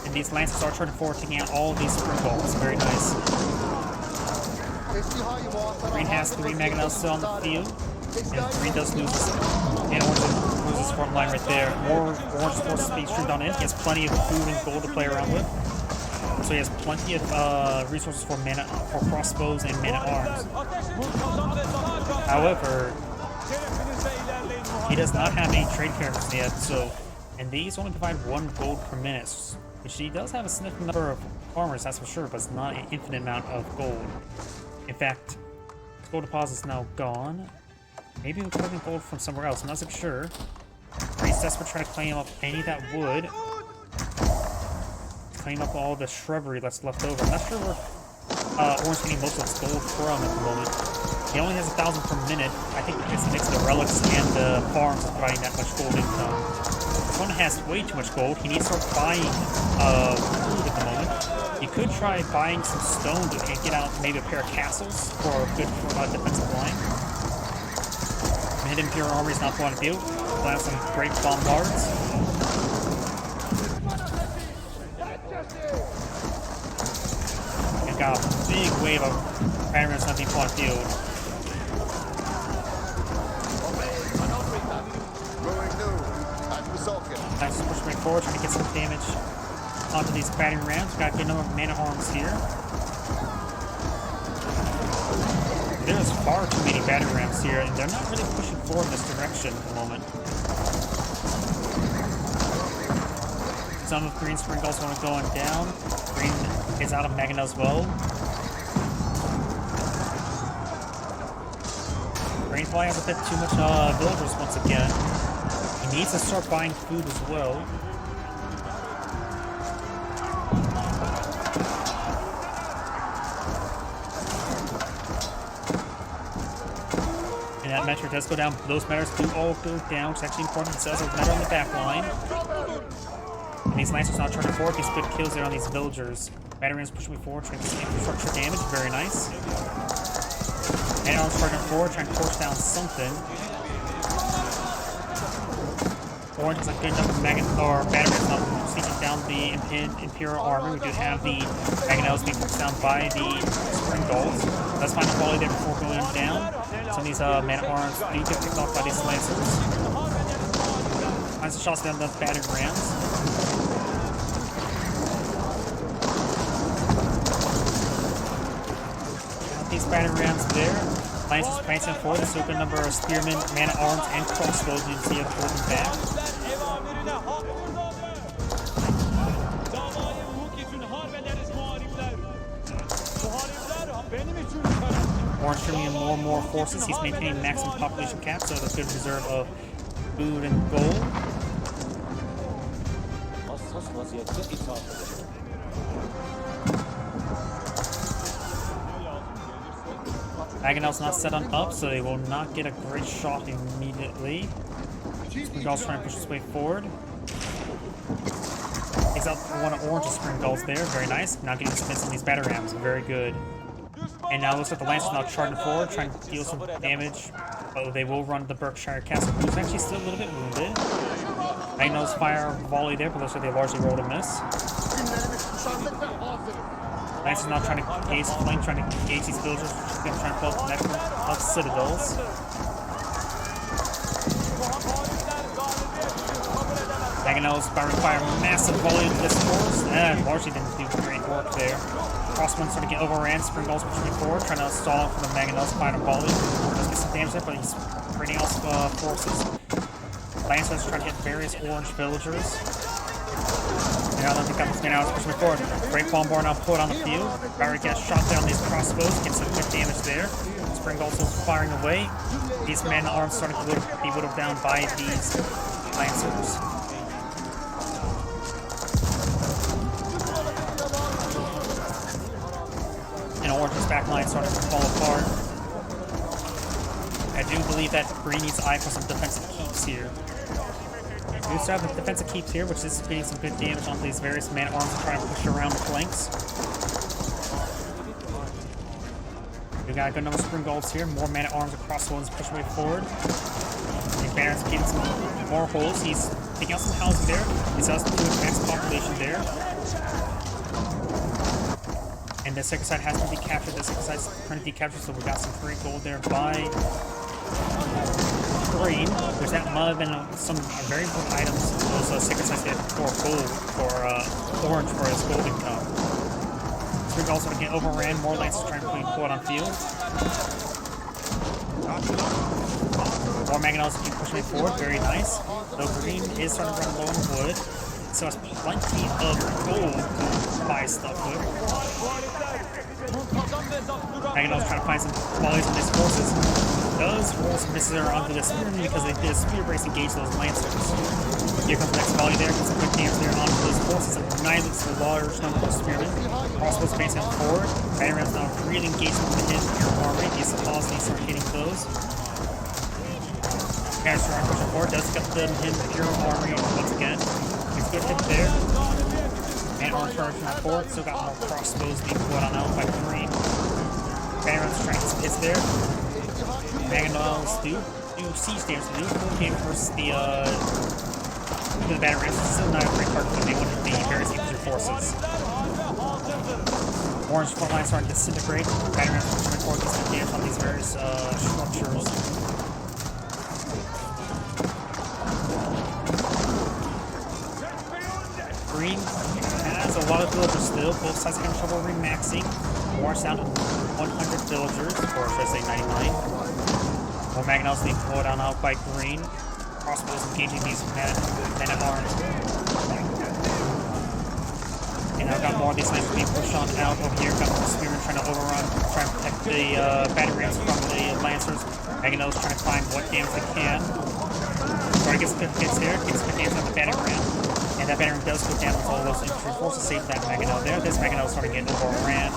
And these lances are turning forward, taking out all of these spring bolts. Very nice. Green has 3 mangonels still on the field. And green does lose his, and orange loses his front line right there. More orange forces being streamed on in. He has plenty of food and gold to play around with. So he has plenty of resources for crossbows and man-at-arms. However, he does not have any trade characters yet, so, and these only provide 1 gold per minute, which he does have a significant number of farmers, that's for sure, but it's not an infinite amount of gold. In fact, his gold deposit is now gone. Maybe we're collecting gold from somewhere else, I'm not so sure. He's desperate trying to claim up any of that wood. Claim up all the shrubbery that's left over. I'm not sure where Orange getting most of his gold from at the moment. He only has 1,000 per minute. I think it's a mix of the relics and the farms is providing that much gold income. This one has way too much gold. He needs to start buying food at the moment. He could try buying some stone to get out maybe a pair of castles for a good defensive line. The hidden Imperial army is not going to do. He'll have some great bombards. And got a big wave of Ironman's not being on field. Nice push right forward, trying to get some damage onto these battering rams. Got to get another man-at-arms here. There's far too many battering rams here, and they're not really pushing forward in this direction at the moment. Some of Green's spring also want to go on down. Green is out of Magna as well. Green probably has a bit too much villagers once again. He needs to start buying food as well. And that metric does go down. Those metrics do all go down, which is actually important. It says a meter on the back line. And these Lancers not turning forward. These good kills there on these villagers. Battery pushing me forward, trying to get infrastructure damage. Very nice. And arms charging forward, trying to force down something. Orange has a good enough batteries not sieging down the Imperial armor. We do have the Mangonels being forced down by the Spring Gulls. Let's find a volley there before going down. Some of these man-at-arms do get picked off by these Lancers. Finds the shots down the battered rams. These battered rams there. Lancers prancing forward. There's a good number of spearmen, man-at-arms, and crossbows. You can see it holding back. Orange trimming in more and more forces. He's maintaining maximum population cap, so there's a good reserve of food and gold. Agonel's not set on up, so they will not get a great shot immediately. Spring Gulls trying to push his way forward. Takes out one of Orange's Spring Gulls there. Very nice. Not getting spins on these batter rams. Very good. And now it looks like the Lancers now charging forward, trying to deal some damage. But they will run the Berkshire Castle, who's actually still a little bit wounded. Magnol's fire volley there, but looks like they largely rolled a miss. Lancers now trying to engage the flank, trying to engage these villagers, trying to pull up the network of citadels. Mangonels firing fire massive volley into this force, and largely didn't do great work there. Crossbones starting to get overran, Spring Gulls pushing forward, trying to stall for the Mangonels fire volley. Does get some damage there, but he's bringing off forces. Lancers trying to hit various orange villagers. Now I think this man out is pushing forward. Great bombard now put on the field. Barry gets shot down these crossbows, gets some good damage there. Spring Gulls is firing away. These man-at-arms starting to be whittled down by these Lancers. And Orange's back line starting to fall apart. I do believe that Green needs to eye for some defensive keeps here. We still have the defensive keeps here, which is getting some good damage onto these various man-at-arms and trying to push around the flanks. We got a good number of Spring Gulls here, more man-at-arms and crossbows pushing way forward. These banners keeping some more holes. He's taking out some housing there. He's also doing max population there. And the second side has to be captured. The second side's trying to be captured, so we got some free gold there by Green, which that might have been some very important items. Also, second side's get for gold for Orange for his gold income. Spring Gulls going to get overran. More Lancers trying to pull it on field. More Mangonels keep pushing it forward. Very nice. Though Green is starting to run low on wood, so has plenty of gold to buy stuff with. Mangonels trying to find some volleys on these forces. Does roll some misses onto the spearmen because they did a spear brace engage those Lancers. Here comes the next volley there, gets some good damage there onto those forces, and annihilates a large number of spearmen. Crossbows facing forward. Battery rams now really engaged with the hit your armor. He's supposed to start hitting those. Parents are pushing forward, does get the Imperial armory once again. He's good hit there. And arms charging forward, still got more crossbows being put on out by Green. Battery rams trying to get some hits there. Mangonels do siege damage, do full damage versus the battery rams. It's still not a great part when they want to be various infantry forces. Orange front line starting to disintegrate. Battery rams pushing forward, gets some damage on these various structures. Green has a lot of villagers still. Both sides having trouble remaxing. Orange down to 100 villagers, or should I say 99. More Mangonels being pulled on out by Green. Crossbows engaging these men-at-arms. And I've got more of these lancers being pushed on out over here. Got more spearmen trying to overrun, trying to protect the battering rams from the lancers. Magano's trying to find what damage they can. Trying to get some good hits here. Get some good damage on the battering ram. And that battering does go down with all those infantry forces. Save that Magano there. This Magano is starting to get overran.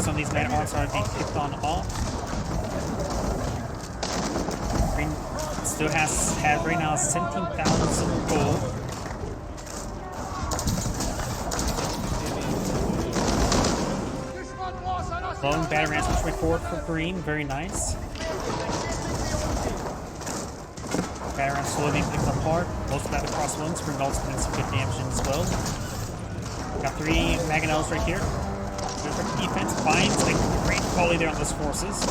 Some of these man-at-arms are being picked on off. Green still has right now 17,000 gold. Long battery rams pushing forward for green, very nice. Battery rams slowly being picked apart. Most of that across ones. Green also doing some good damage as well. Got 3 Mangonels right here. Defense finds a great volley there on those forces.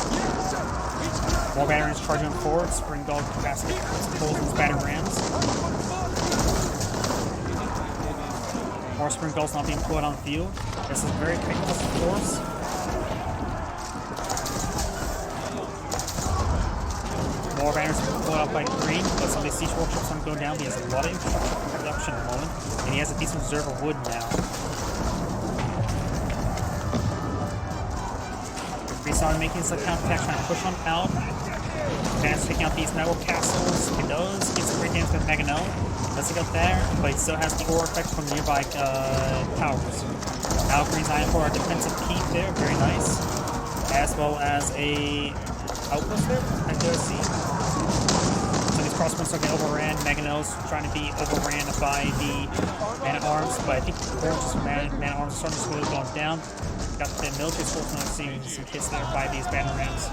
More batteries charging forward. Spring Gull capacity pulls those battering rams. More Spring Gulls not being pulled on the field. This is a very technical force. More batteries being pulled out by green, but some of these siege workshops aren't going down. He has a lot of infrastructure production at the moment, and he has a decent reserve of wood now. Started making some counterattack, trying to push on out. Advance taking out these metal castles. It does get some great damage with Maganel. Doesn't get there, but it still has the aura effect from nearby towers. Now Green's eyeing for a defensive keep there, very nice. As well as a outpost there, I do see. So these crossbows are getting overran. Maganel's trying to be overran by the man-at-arms, but I think the man-at-arms are starting to slowly going down. Got the military force now seeing some hits there by these battle rams.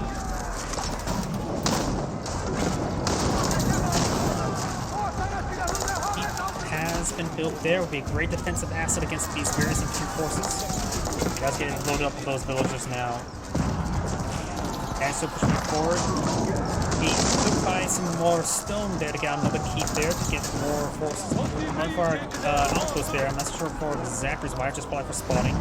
Keep has been built there. Will be a great defensive asset against these various infantry forces. You guys getting loaded up with those villagers now. And still pushing forward. He could buy some more stone there to get another keep there to get more forces. One for our outpost there. I'm not sure for the exact reason why, just probably for spotting.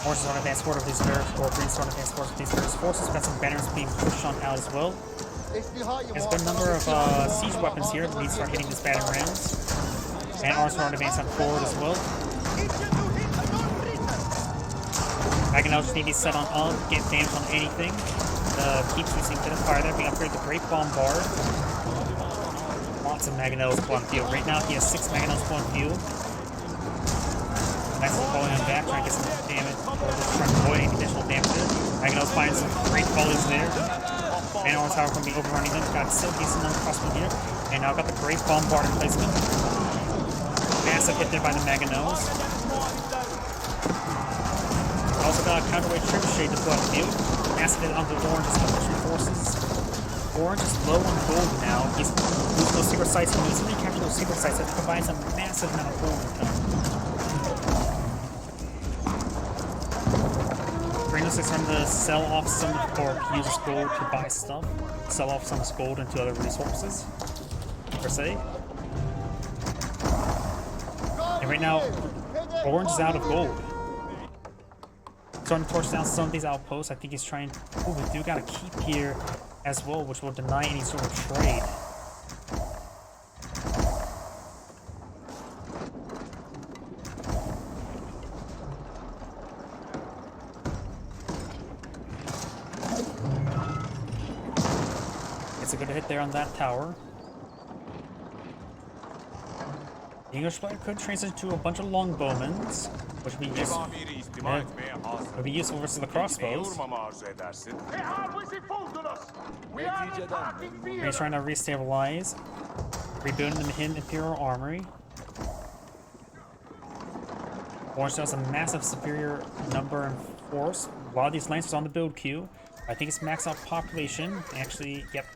Forces on advanced forward of these various, or Green's on advanced forward of these various forces. We've got some banners being pushed on out as well. There's been a number of siege weapons here that need to start hitting these battering rams. And arms are on advance on forward as well. Maganel just need to be set on get damage on anything. Keeps using bit of fire there, being upgraded the Great Bombard. Lots of Maganels on field. Right now he has 6 Maganels on field. Nice little volley on back, trying to get some damage, or just trying to avoid any additional damage there. Maganel's finding some great volleys there. Man-at-arms tower going to be overrunning them. Got still decent on the crossbow here. And now got the Great Bombard in placement. Massive hit there by the Maganels. Also got a counterweight trebuchet deployed on the field. Massive hit onto the Orange's infantry forces. Orange is low on gold now. He's losing those secret sites. He needs to recapture those secret sites. That provides a massive amount of gold with them. Greenus is trying to sell off some, or use this gold to buy stuff. Sell off some of this gold into other resources, per se. And right now, Orange is out of gold. Starting to torch down some of these outposts. I think he's trying. Oh, we do got a keep here as well, which will deny any sort of trade. It's a good hit there on that tower. The English player could transition to a bunch of longbowmens, which would be useful. Would be useful versus the crossbows. He's trying to restabilize, rebuilding the hidden Imperial Armory. Orange has a massive superior number and force. A lot of these lancers on the build queue. I think it's max out population. Actually, yep.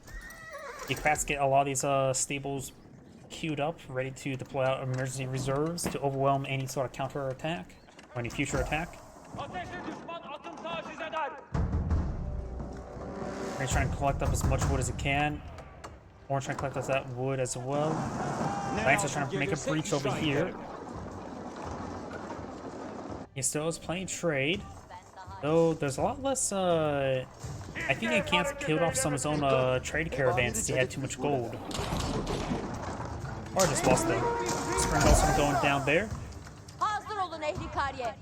You can get a lot of these stables queued up, ready to deploy out emergency reserves to overwhelm any sort of counter attack or any future attack. He's trying to collect up as much wood as he can. Orange trying to collect up that wood as well. Lancer's trying to make a breach over here. He still is playing trade. Though there's a lot less, I think he killed off some of his own trade caravans since he had too much gold. Or just lost them. Spring also going down there.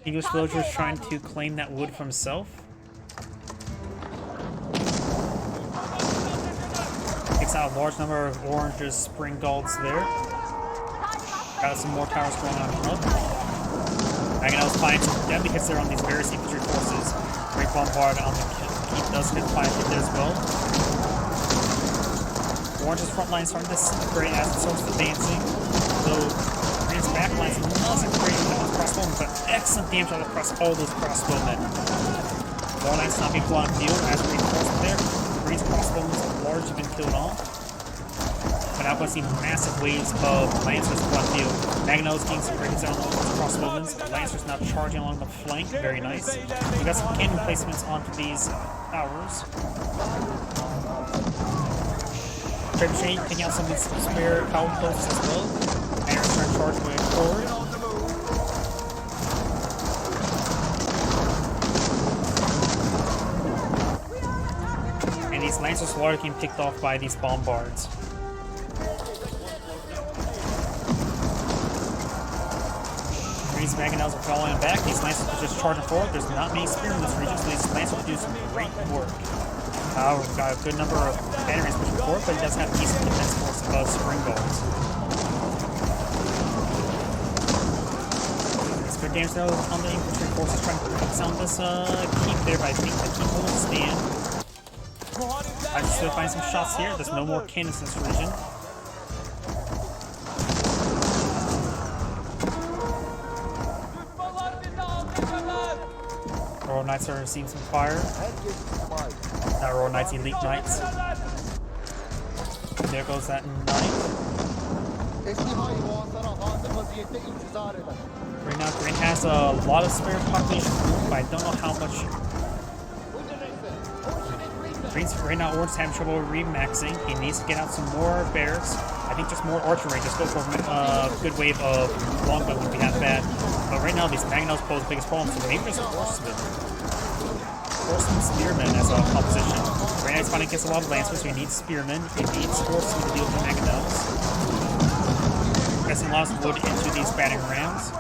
English villagers trying to claim that wood for himself. Takes out a large number of oranges, spring golds there. Got some more towers going on up. Agonel's finding some deadly hits there on these various infantry forces. Great bombard on the keep does get 5 hit there as well. Orange's front line starting to disintegrate as it starts advancing. Though Green's back line is not great with those crossbowmen, but excellent damage across all those crossbowmen. Wall Knight's not being put on field as reinforcement there. Green's crossbowmen have largely been killed off. But now we're going to see massive waves of Lancers on field. Magnelo's getting some great hits on those crossbowmen. Lancers now charging along the flank. Very nice. We got some cannon placements onto these towers. Trebuchet taking out some of these spare power posts as well. Iron's trying to charge way forward. And these Lancers are getting picked off by these bombards. These Mangonels are falling back. These Lancers are just charging forward. There's not many spears in this region, so these Lancers do some great work. We've got a good number of batteries pushing forward, but he does have decent defense force of spring golds. It's good damage though on the infantry forces trying to sound this keep there, but I think the keep will stand. I just still find some shots here. There's no more cannons in this region. Royal Knights are receiving some fire. Not Royal Knights, Elite Knights. There goes that Knight. Right now, Green has a lot of spare population, but I don't know how much. Green's right now, Orange's having trouble remaxing. He needs to get out some more barracks. I think just more archery. Just go for a good wave of longbow would be that bad. But right now, these Magnelos pose the biggest problem, so maybe there's a horseman. Horseman spearmen as a composition. Right now, he's fighting against a lot of lancers, so he needs spearmen. He needs horsemen to deal with the Magnelos. Pressing a lot of wood into these battering rams.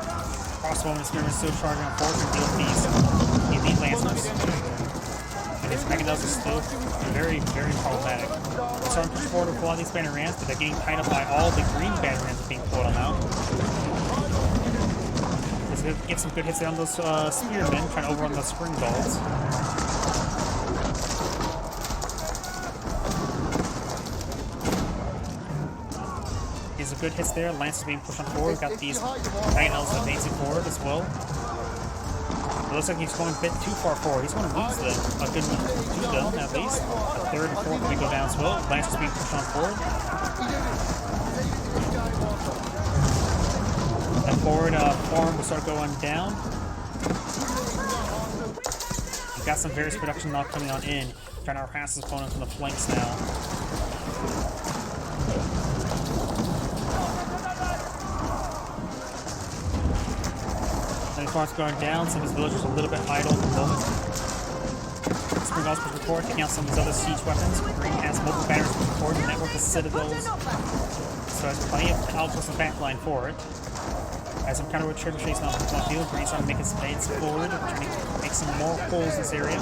Crossbowmen and spearmen still charging on forward to deal with these elite lancers. And these Magnelos are still very, very problematic. They're starting to push forward with a lot of these battering rams, but they're getting tied up by all the green battering rams being pulled on out. Get some good hits there on those spearmen, trying to overrun those spring balls. These are good hits there. Lance is being pushed on forward. We've got these Magnelos advancing forward as well. It looks like he's going a bit too far forward. He's going to lose them. A good 2 of them at least. A third and fourth we go down as well. Lance is being pushed on forward. That forward form will start going down. We've got some various production now coming on in, trying to harass his opponent from the flanks now. And the farm's going down, some of his villagers are a little bit idle at the moment. Spring Gulls push forward, taking out some of his other siege weapons. Green has multiple batteries pushing forward, a network of citadels. So there's plenty of outposts and backline for it. As some counter with trebuchets on the field, Green's trying to make his advance forward, trying to make some more holes in this area.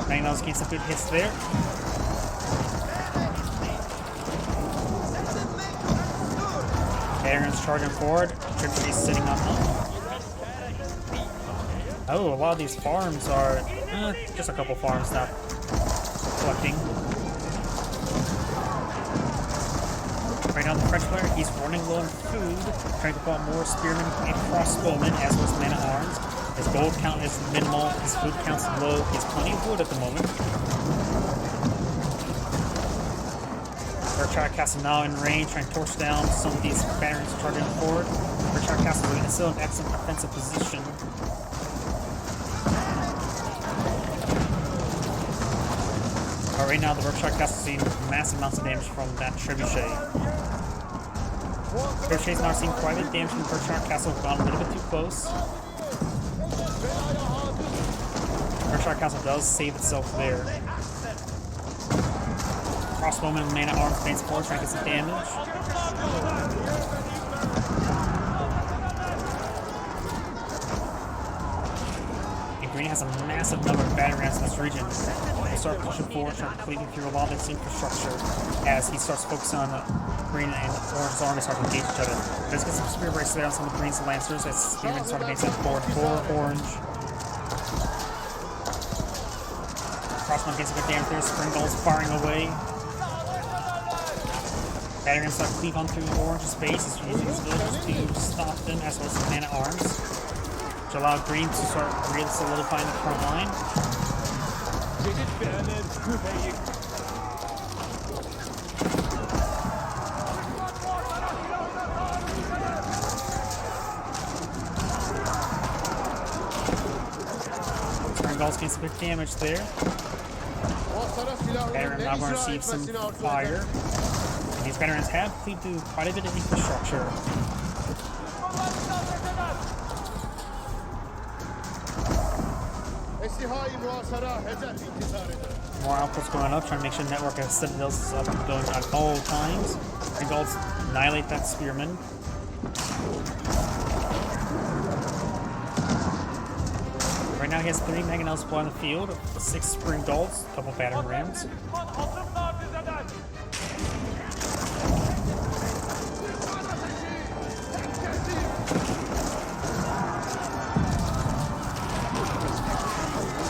Magnelos getting some good hits there. Aaron's charging forward, trebuchets sitting on them. Oh, a lot of these farms are just a couple farms now collecting. Right now, the French player, he's running low on food, trying to pull out more spearmen and crossbowmen, as well as men at arms. His gold count is minimal, his food count's low, he has plenty of wood at the moment. Berkshire Castle now in range, trying to torch down some of these batteries charging forward. Berkshire Castle is still in an excellent defensive position. Right now, the Berkshire Castle is seeing massive amounts of damage from that trebuchet. Fair Chase now seeing quite a bit of damage from the Berkshire Castle. Gone a little bit too close. Berkshire Castle does save itself there. Crossbowman and man-at-arms advance forward, trying to get some damage. And Green has a massive number of battery rams in this region. He'll start pushing forward, start cleaving through a lot of this infrastructure as he starts focusing on Green and Orange's army start to engage each other. Let's get some spear breaks there on some of Green's Lancers as Spearmen start to make that forward for Orange. Crossbow gets a good damage there, Springall's firing away. Battery rams start to cleave on through Orange's base. He's using his villagers to stop them as well as his man-at-arms, which allow Green to start really solidifying the front line. Springall's getting some good damage there. Battery ram now going to receive some fire. And these battery rams have cleaved through quite a bit of infrastructure. More outputs going up, trying to make sure the network of citadels is up and going at all times. Springall's annihilate that spearman. Right now he has 3 mangonels on the field, 6 Springalls, a couple battery rams.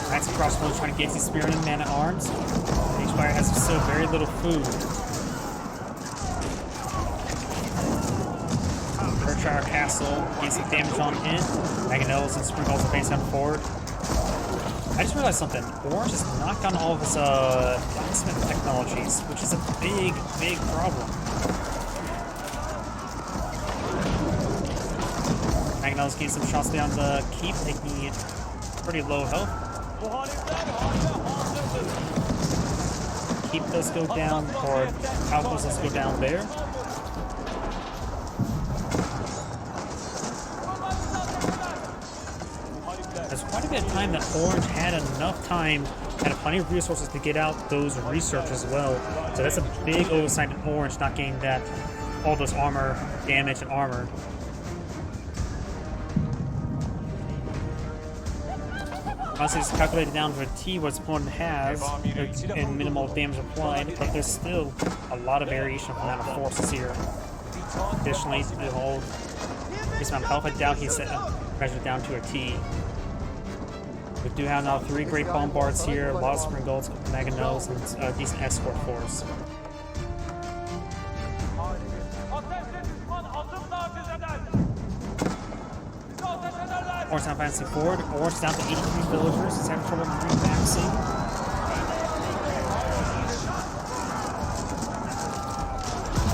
Knights and crossbows trying to get these spearmen and man-at-arms. H-Fire has still very little food. Berkshire Castle getting some damage on in. Mangonels and Springall's advancing forward. I just realized something. Orange has knocked down all of his blacksmith technologies, which is a big, big problem. Mangonels getting some shots down the keep, taking it pretty low health. Keep does go down, or outpost does go down there. There's quite a bit of time that Orange had enough time, had plenty of resources to get out those research as well. So that's a big oversight in Orange not getting that, all those armor, damage and armor. Honestly, it's calculated down to a T what its opponent has in minimal damage applied, but there's still a lot of variation from amount of forces here. Additionally, the whole this amount of health, I doubt he's measured down to a T. We do have now 3 great bombards here, a lot of Springulls, Mangonels, and a decent escort force. Orange now advancing forward. Orange down to 83 villagers. He's having trouble remaxing.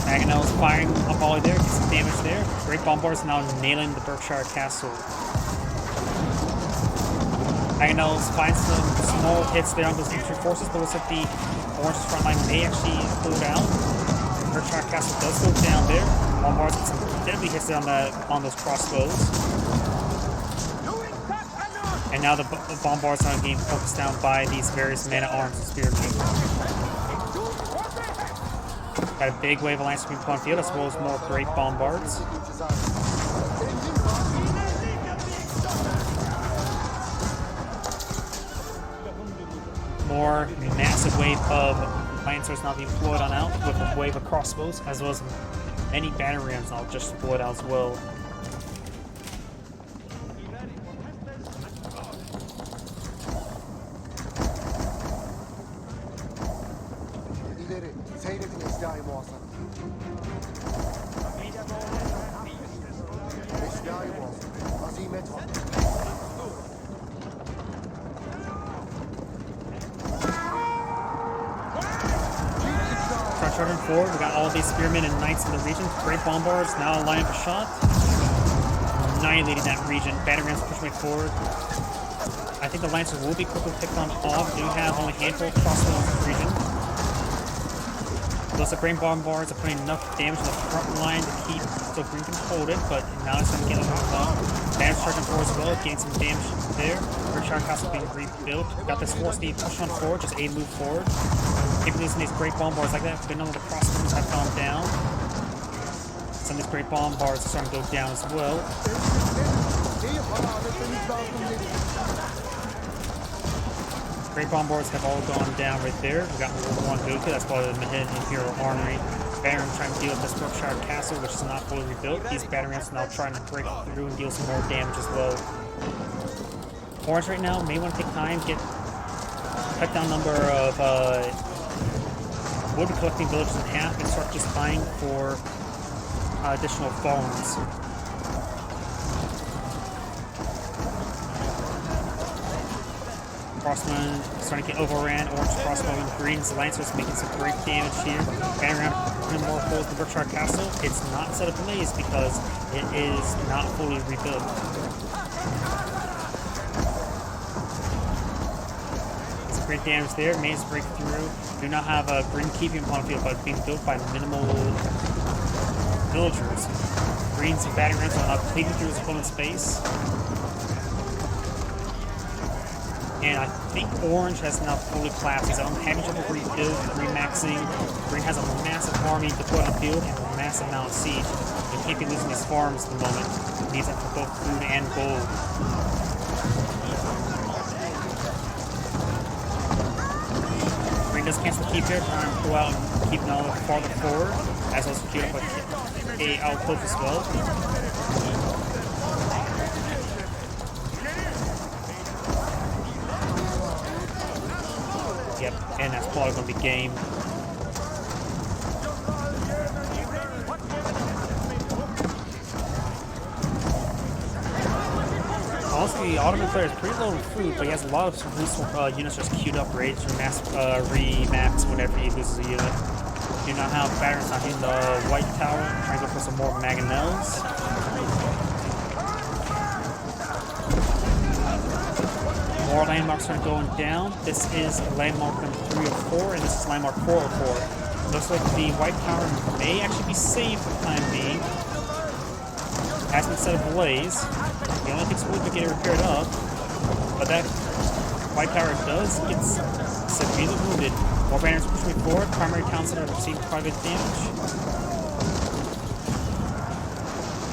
Mangonel's firing up all there, gets some damage there. Great bombards now nailing the Berkshire Castle. Mangonel's finds some small hits there on those infantry forces, but looks like the Orange's front line may actually pull down. Berkshire Castle does go down there. Bombards get some deadly hits there on those crossbows. And now the bombards are getting focused down by these various man-at-arms and spearmen. Got a big wave of Lancers being put on field, as well as more great bombards. More massive wave of Lancers now being deployed on out, with a wave of crossbows, as well as many battery rams now just deployed out as well. Charging forward, we got all these spearmen and knights in the region. Great bombards, now line up a shot. Annihilating that region. Battery rams pushing forward. I think the Lancers will be quickly picked on off. We do have only a handful of crossbows in the region. Those grain bombards are putting enough damage on the front line to keep so green can hold it, but now it's going to get a little long. Damage charging forward as well, getting some damage there. Berkshire Castle being rebuilt. Got this force speed push on forward, just a move forward. Keep using these great bombards like that. Good number of the crossbows have gone down. Some of these great bombards are starting to go down as well. Great bombards have all gone down right there. We got one Goku, that's probably the hidden Imperial Armory. Baron trying to deal with this Berkshire Castle, which is not fully rebuilt. These battery ramps are now trying to break through and deal some more damage as well. Orange right now may want to take time, cut down number of wood collecting villages in half and start just buying for additional farms. Crossman starting to get overran. Orange crossbow, green's lancers making some great damage here. Banning around putting more holes in the Berkshire Castle. It's not set ablaze because it is not fully rebuilt. Some great damage there. Managed to break through. Do not have a green keeping upon the field, but being built by minimal villagers. Green's and batting rams are cleaving through his opponent's space. And I think Orange has now fully collapsed. He's having trouble rebuild, remaxing. Green has a massive army to put on the field and a massive amount of siege. He can't be losing his farms at the moment. He needs it for both food and gold. Green does cancel the keep here, trying to pull out and keep now farther forward, as well as queued up a outpost as well. Yep, and that's probably going to be game. Honestly, the Ottoman player is pretty low in food, but he has a lot of resource units just queued up, ready to remax whenever he loses a unit. Do not have batteries not hitting the White Tower. Trying to go for some more mangonels. More landmarks are going down. This is landmark number 304, and this is landmark 404. Looks like the White Tower may actually be saved for the time being. Has been set ablaze. The only thing's wood to get it repaired up, but that White Tower does get severely wounded. More banners are pushing forward. Primary town center received private damage.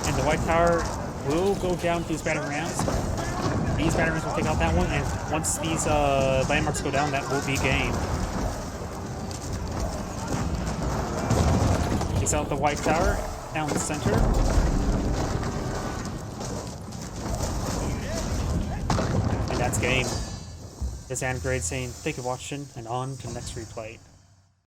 And the White Tower will go down to these battery rams. These battery rams will take out that one, and once these landmarks go down, that will be game. Takes out the White Tower down the center. And that's game. This is Grade saying thank you for watching, and on to the next replay.